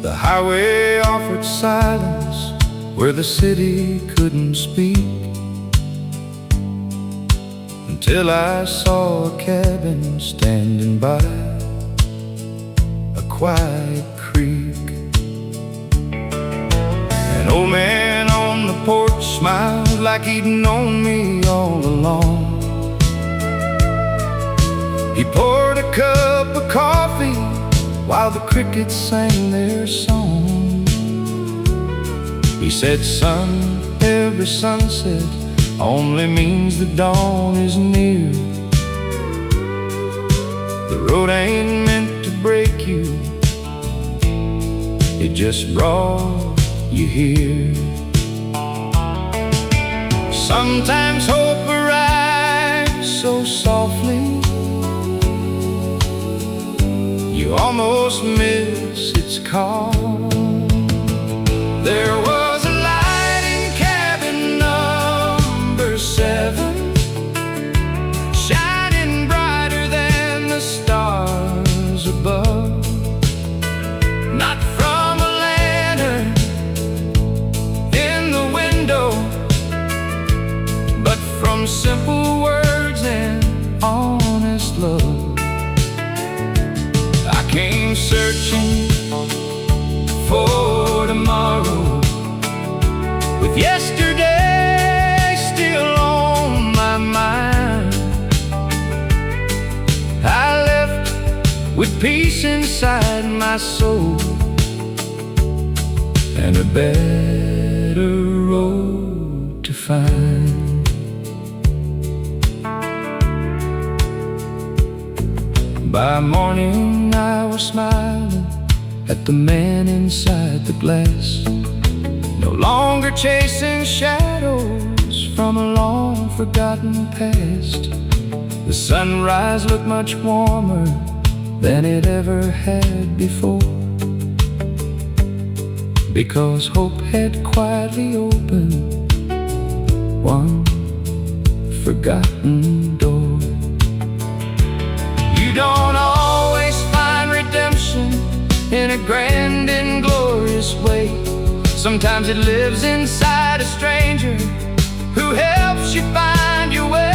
The highway offered silence where the city couldn't speak, until I saw a cabin standing by a quiet creek. An old man on the porch smiled like he'd known me all along. He poured a cup of coffee while the crickets sang their song. He said, "Son, every sunset only means the dawn is near. The road ain't meant to break you, it just brought you here." Sometimes hope arrives so softly you almost miss its call. There was a light in cabin number 7, shining brighter than the stars above. Not from a lantern in the window, but from simple words and honest love. I came searching for tomorrow, with yesterday still on my mind. I left with peace inside my soul and a better road to find. By morning I was smiling at the man inside the glass, no longer chasing shadows from a long forgotten past. The sunrise looked much warmer than it ever had before, because hope had quietly opened one forgotten door. You don't always find redemption in a grand and glorious way. Sometimes it lives inside a stranger who helps you find your way.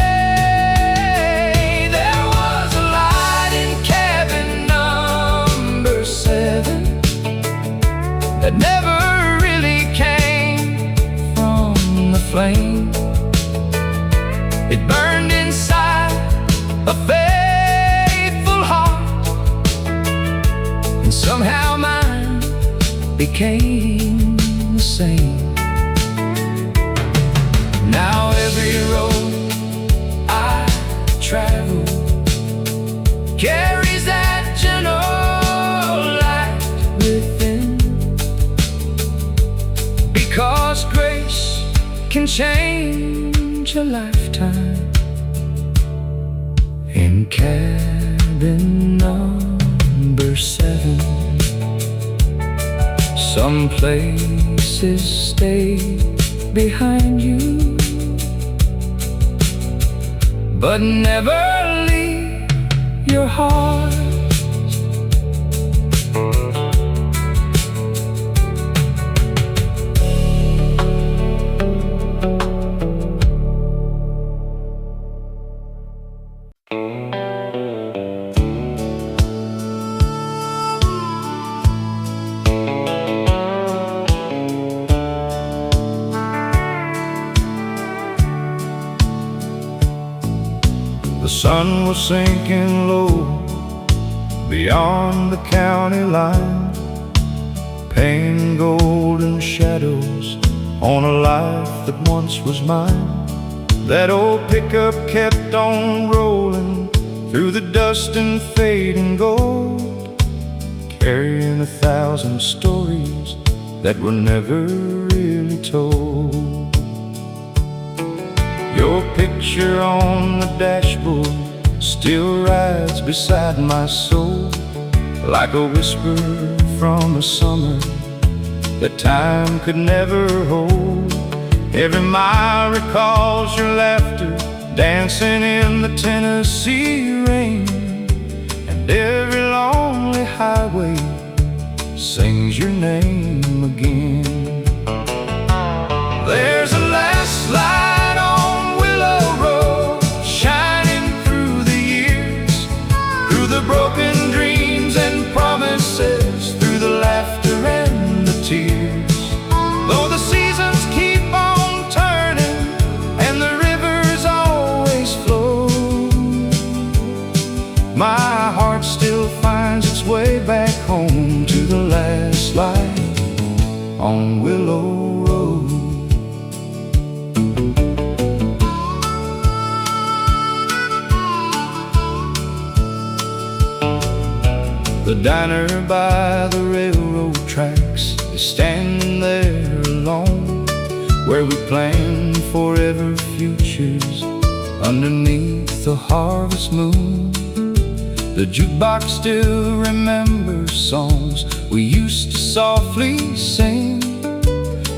There was a light in cabin number 7 that never really came from the flame. It burned inside a faithful heart, and somehow mine became the same. Now every road I travel carries that gentle light within, because grace can change a lifetime. In cabin number 7, Some places stay behind you, but never leave your heart. The sun was sinking low beyond the county line, painting golden shadows on a life that once was mine. That old pickup kept on rolling through the dust and fading gold, carrying 1,000 stories that were never really told. Your picture on the dashboard still rides beside my soul, like a whisper from a summer that time could never hold. Every mile recalls your laughter dancing in the Tennessee rain, and every lonely highway sings your name again. There's a last light on Willow Road, shining through the years, through the broken dreams and promises, through the laughter and the tears. Though the seasons keep on turning and the rivers always flow, my heart still finds its way back home to the last light on Willow Road. The diner by the railroad tracks is standing there alone, where we plan forever futures underneath the harvest moon. The jukebox still remembers songs we used to softly sing,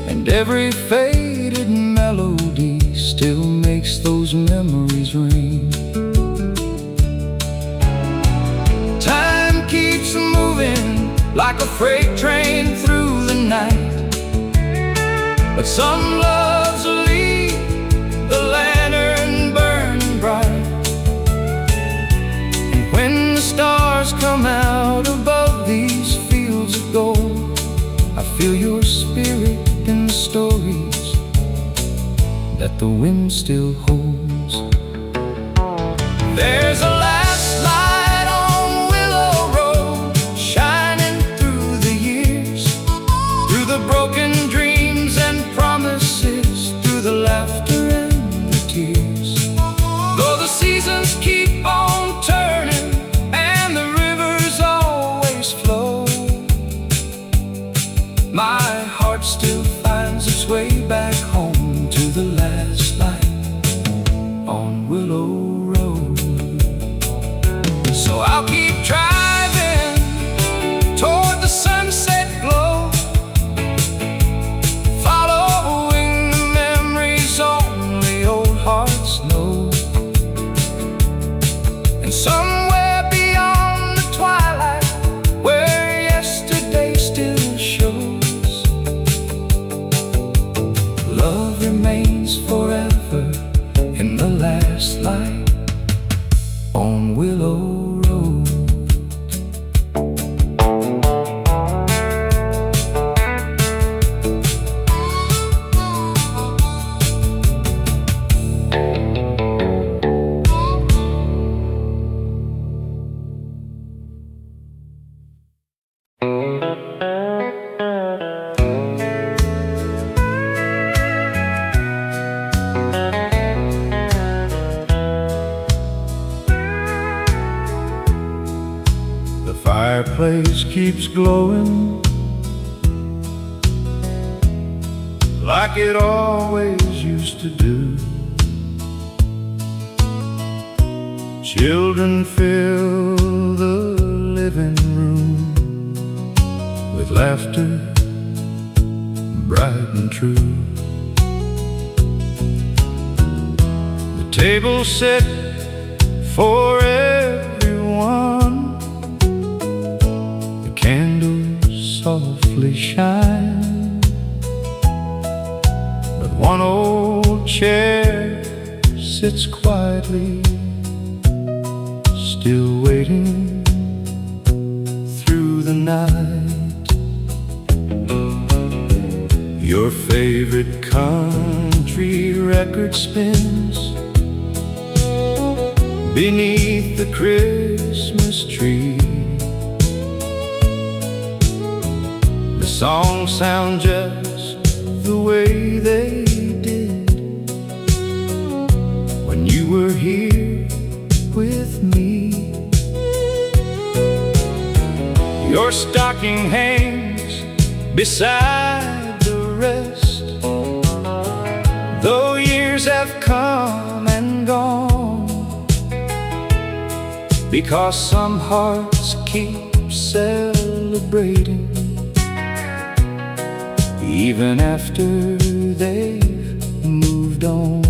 and every faded melody still makes those memories ring. Time keeps moving like a freight train through the night, but some loves leave the lantern burning bright. And when the stars come out above these fields of gold, I feel your spirit in the stories that the wind still holds. There's a last light on Willow Road, shining through the years, through the broken dreams and promises, through the laughter and the tears. Though the seasons keep on turning and the rivers always flow, my heart still finds its way back home to the last light on Willow Road. So I'll keep driving toward the sunset glow, following the memories only old hearts know. And somewhere beyond the twilight, where yesterday still shows, love remains forever in the last light on Willow Road. The fireplace keeps glowing like it always used to do. Children fill the living room with laughter bright and true. The table set for everyone, the candles softly shine, but one old chair sits quietly, still waiting through the night. Your favorite country record spins beneath the Christmas tree. The songs sound just the way they did when you were here with me. Your stocking hangs beside the rest, though years have come and gone, because some hearts keep celebrating even after they've moved on.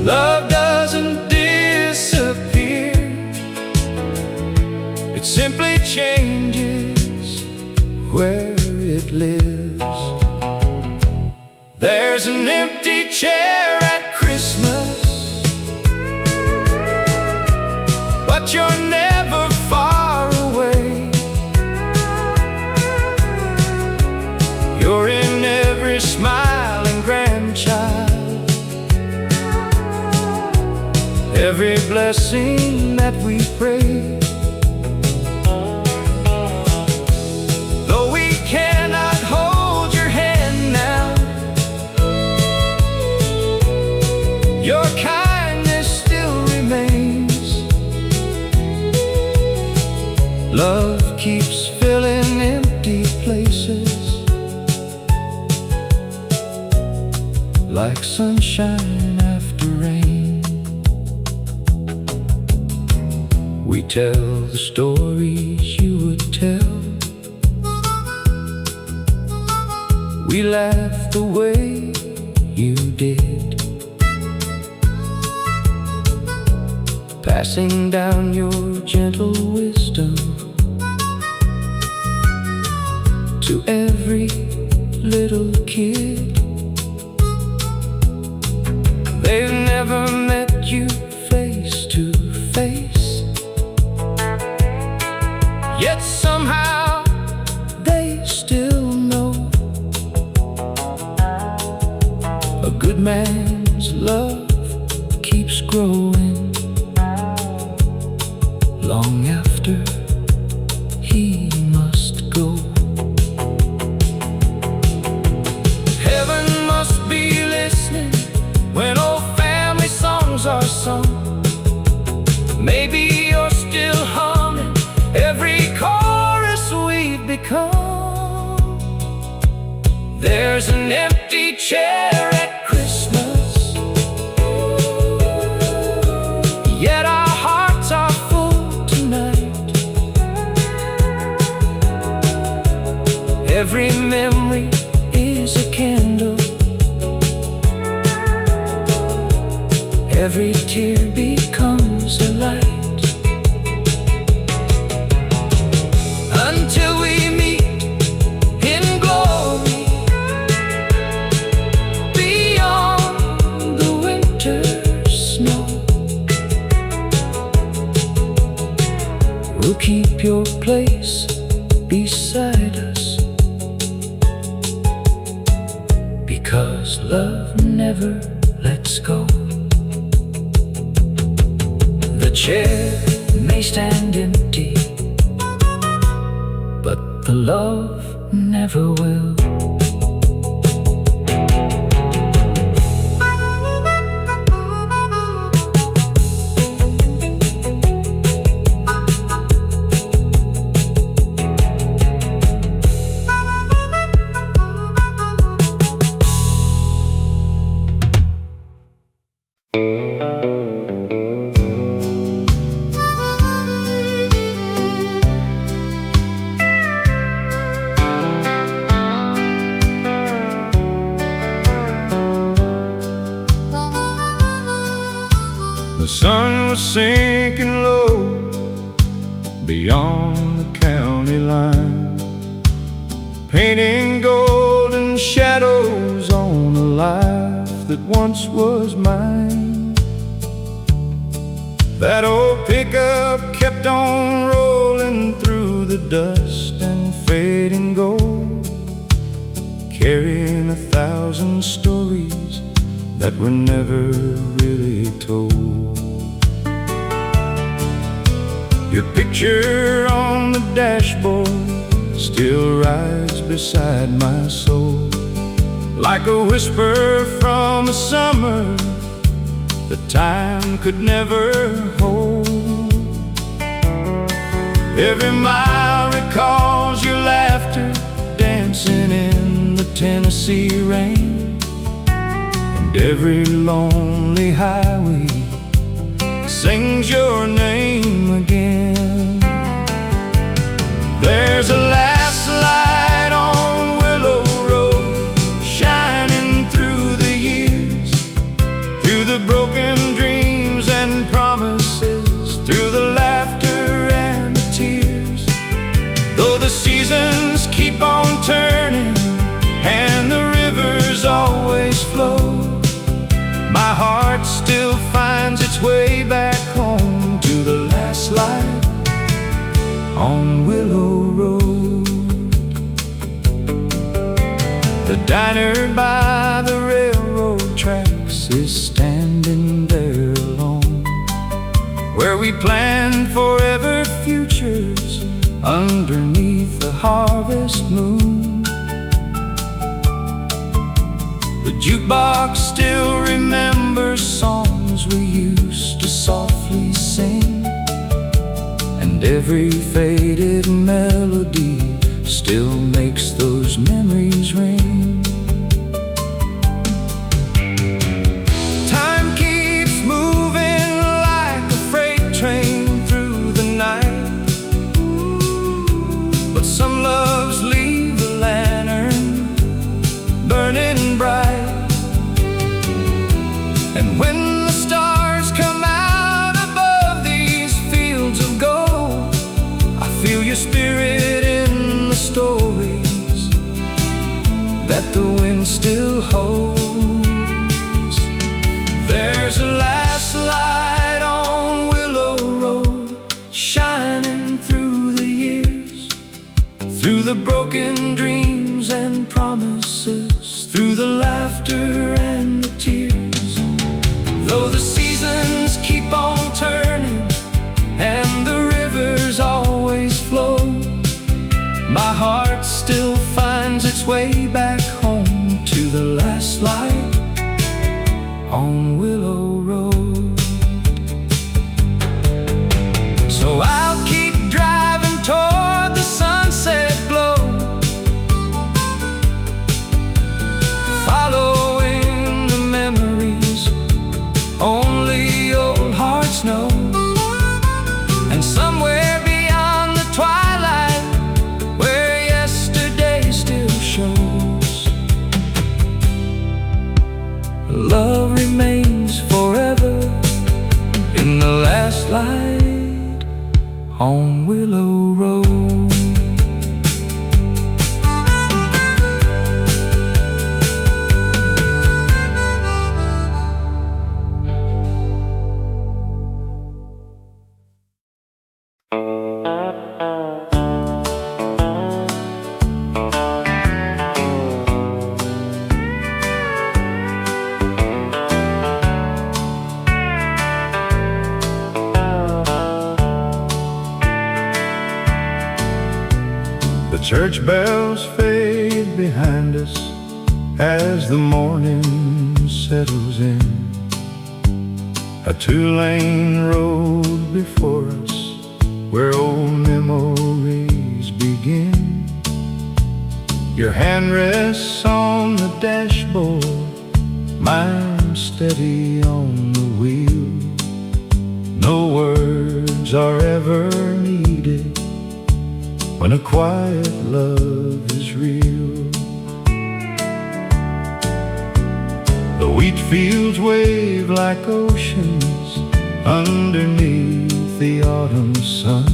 Love doesn't disappear, it simply changes where it lives. There's an empty chair at Christmas, but you're never far away. You're in every smiling grandchild, every blessing that we pray. Though we cannot hold your hand now, your kindness still remains. Love keeps filling empty places, like sunshine after rain. We tell the stories you would tell, we laugh the way you did, passing down your gentle wisdom to every little kid. They've never met you face to face, yet somehow they still know a good man's love keeps growing long after he must go. Heaven must be listening when old family songs are sung. Maybe you're still humming every chorus we've become. There's an empty chair at Christmas, yet our hearts are full tonight. Every memory is a candle, every tear becomes a light. Until we meet in glory beyond the winter snow, we'll keep your place beside us, because love never lets go. The chair may stand empty, but the love never will. sun was sinking low beyond the county line, painting golden shadows on a life that once was mine. That old pickup kept on rolling through the dust and fading gold, carrying 1,000 stories that were never really told. Your picture on the dashboard still rides beside my soul, like a whisper from a summer that time could never hold. Every mile recalls your laughter dancing in the Tennessee rain, and every lonely highway sings your name again. There's a last light on Willow Road, shining through the years, through the broken dreams and promises, through the laughter and the tears. Though the seasons keep on turning and the rivers always flow, my heart still finds its way back home to the last light on Willow Road. The diner by the railroad tracks is standing there alone, where we planned forever futures underneath the harvest moon. The jukebox still remembers songs we used to softly sing, and every faded melody still makes those memories ring. Time keeps moving like a freight train through the night, but some loves leave a lantern burning bright. And when the stars come out above these fields of gold, I feel your spirit in the stories that the wind still holds. There's a last light on Willow Road, shining through the years, through the broken dreams and promises, through the laughter and the tears. Though the seasons keep on turning and the rivers always flow, my heart still finds its way back home to the last light on Willow Road. So I'll keep driving toward the sunset glow, following the memories only old hearts know. And somewhere beyond the twilight, where yesterday still shows, love remains forever in the last light on Willow Road. The church bells fade behind us as the morning settles in. A two-lane road before us where old memories begin. Your hand rests on the dashboard, mine steady on the wheel. No words are ever needed when a quiet love is real. The wheat fields wave like oceans underneath the autumn sun.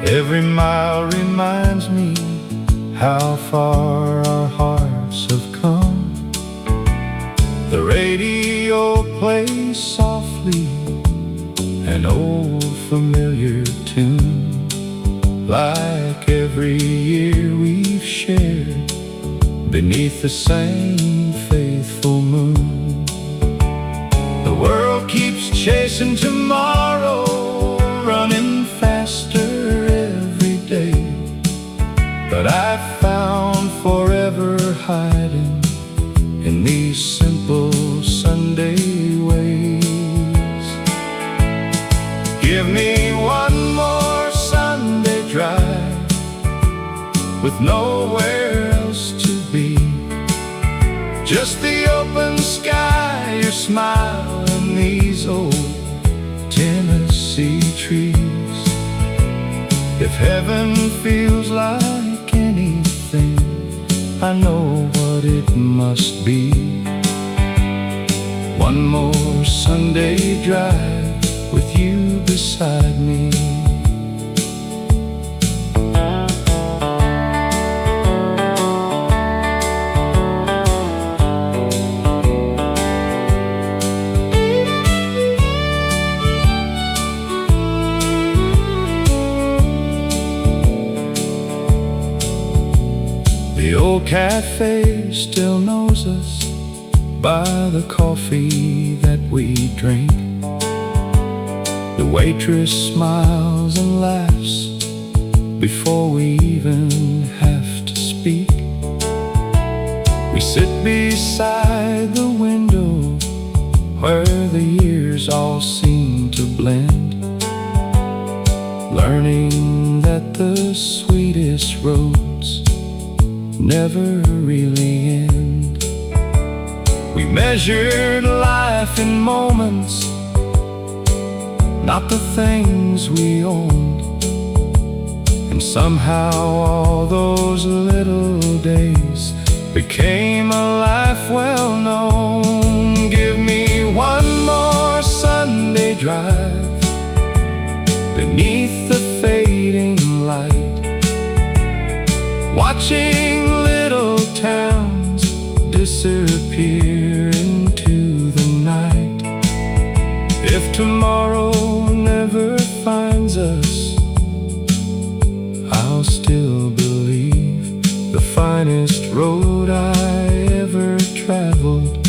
Every mile reminds me how far our hearts have come. The radio plays softly an old familiar tune, like every year we've shared beneath the same faithful moon. The world keeps chasing tomorrow, running faster every day, but I found forever hiding in these simple Sunday ways. Give me one more Sunday drive with nowhere else to be, just the open sky, your smile, and these old Tennessee trees. If heaven feels like anything, I know what it must be. One more Sunday drive with you beside me. The old cafe still knows us by the coffee that we drink. The waitress smiles and laughs before we even have to speak. We sit beside the window where the years all seem to blend, learning that the sweetest roads never really end. We measured life in moments, not the things we owned, and somehow all those little days became a life well known. Give me one more Sunday drive beneath the fading light, watching little towns disappear into the night. If tomorrow never finds us, I'll still believe the finest road I ever traveled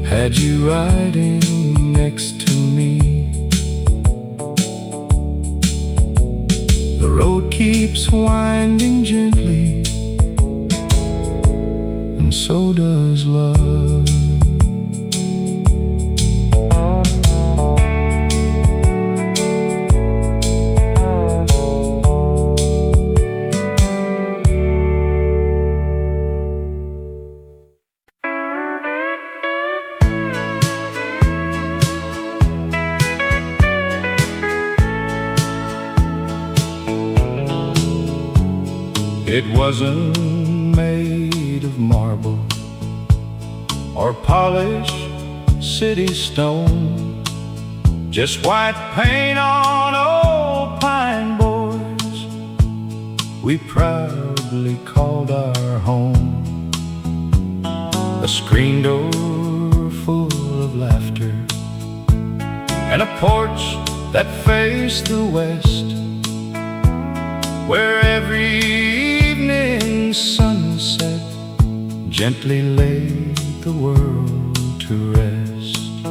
had you riding next to me. The road keeps winding gently, and so does love. It wasn't made of marble or polished city stone, just white paint on old pine boards we proudly called our home. A screen door full of laughter and a porch that faced the west, where every evening sunset gently laid the world to rest.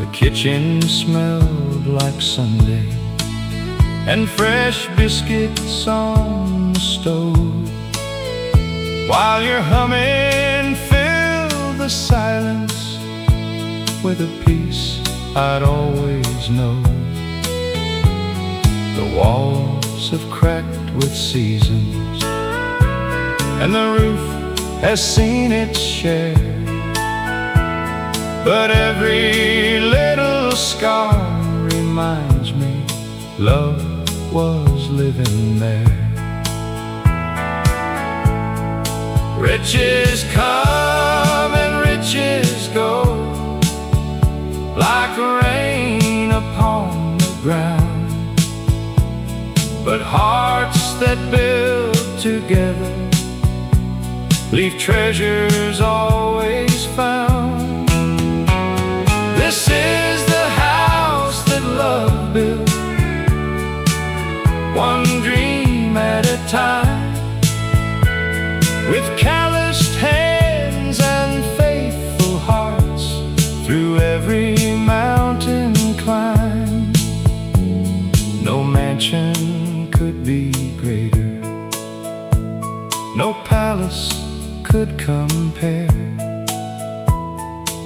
The kitchen smelled like Sunday and fresh biscuits on the stove, while your humming filled the silence with a peace I'd always known. The walls have cracked with seasons, and the roof has seen its share, but every little scar reminds me love was living there. Riches come and riches hearts that build together leave treasures always found. This is the house that love built, one dream at a time, with calloused hands and faithful hearts through every mountain climb. No mansion could be greater, no palace could compare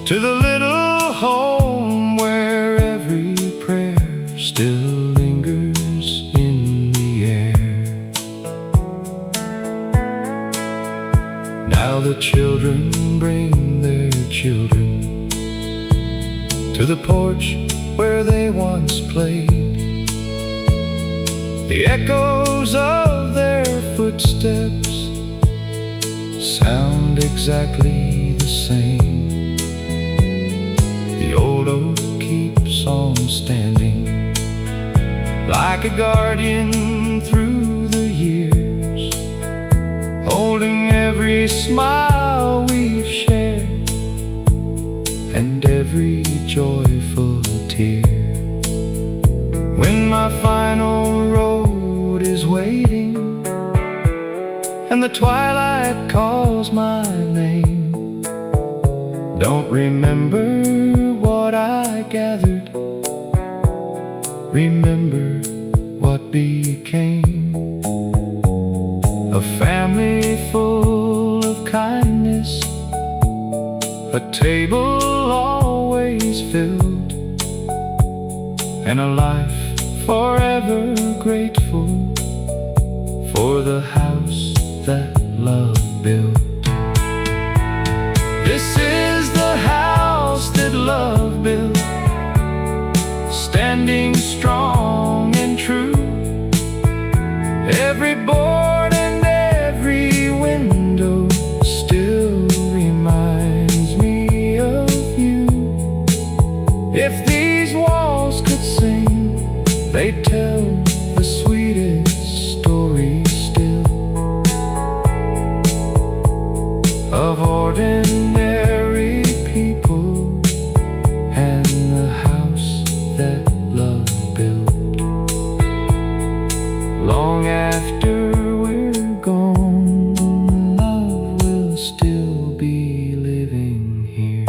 to the little home where every prayer still lingers in the air. Now the children bring their children to the porch where they once played. The echoes of their footsteps sound exactly the same. The old oak keeps on standing like a guardian through the years, holding every smile we've shared and every joyful tear. When my final road is waiting and the twilight calls my name, don't remember what I gathered, remember what became. A family full of kindness, a table always filled, and a life forever grateful for the house that love built. This is the house that love built, standing strong and true. Every board and every window still reminds me of you. If these walls could sing, they'd tell the sweetest story still, of ordinary people and the house that love built. Long after we're gone, love will still be living here.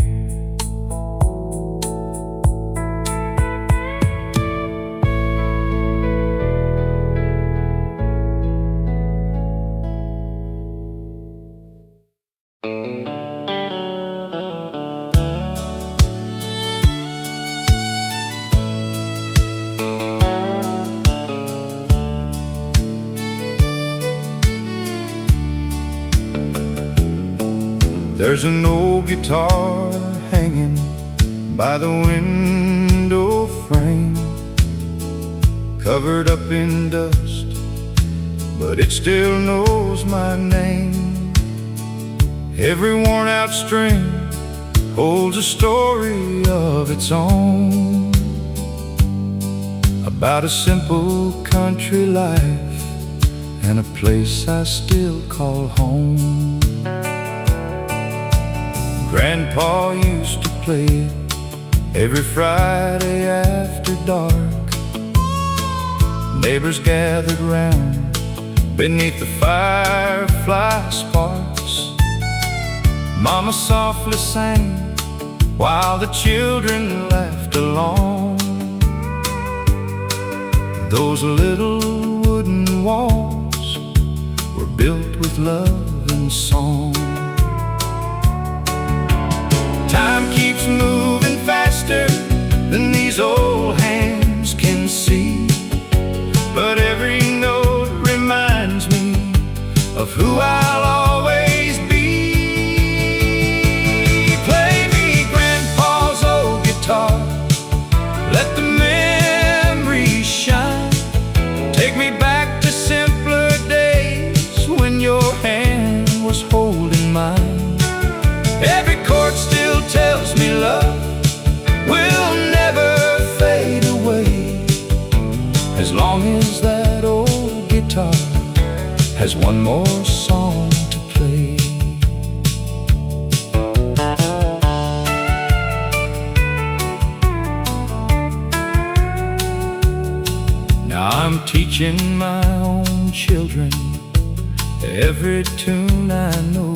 There's an old guitar hanging by the window frame, covered up in dust, but it still knows my name. Every worn out string holds a story of its own, about a simple country life and a place I still call home. Grandpa used to play it every Friday after dark. Neighbors gathered round beneath the firefly sparks. Mama softly sang while the children laughed along. Those little wooden walls were built with love and song. Time keeps moving faster than these old hands can see, but every note reminds me of who I'll always be. Play me Grandpa's old guitar, let the memories shine. Take me back to simpler days when your hand was holding mine. Every chord still tells me love will never fade away, as long as that old has one more song to play. Now I'm teaching my own children every tune I know,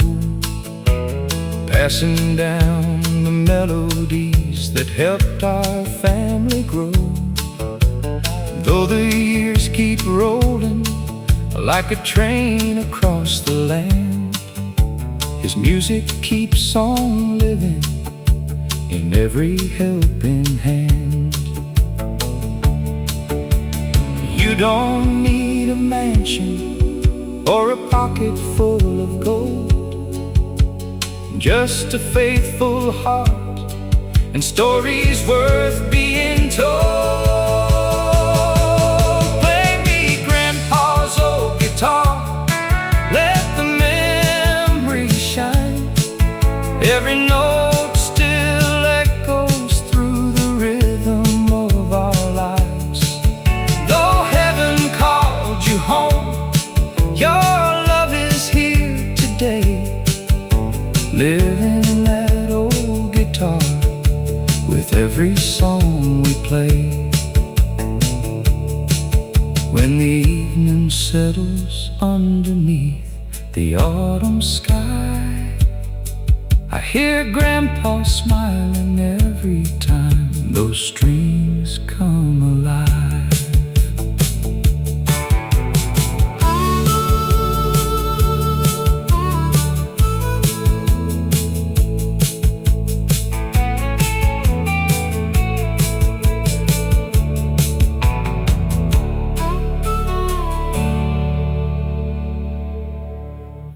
passing down the melodies that helped our family grow. Though the years keep rolling like a train across the land, his music keeps on living in every helping hand. You don't need a mansion or a pocket full of gold, just a faithful heart and stories worth being told. Play me Grandpa's old guitar, let the memory shine. Every note still echoes through the rhythm of our lives. Though heaven called you home, your love is here today, living that old guitar with every song we play. When the evening settles underneath the autumn sky, I hear Grandpa smiling every time those strings come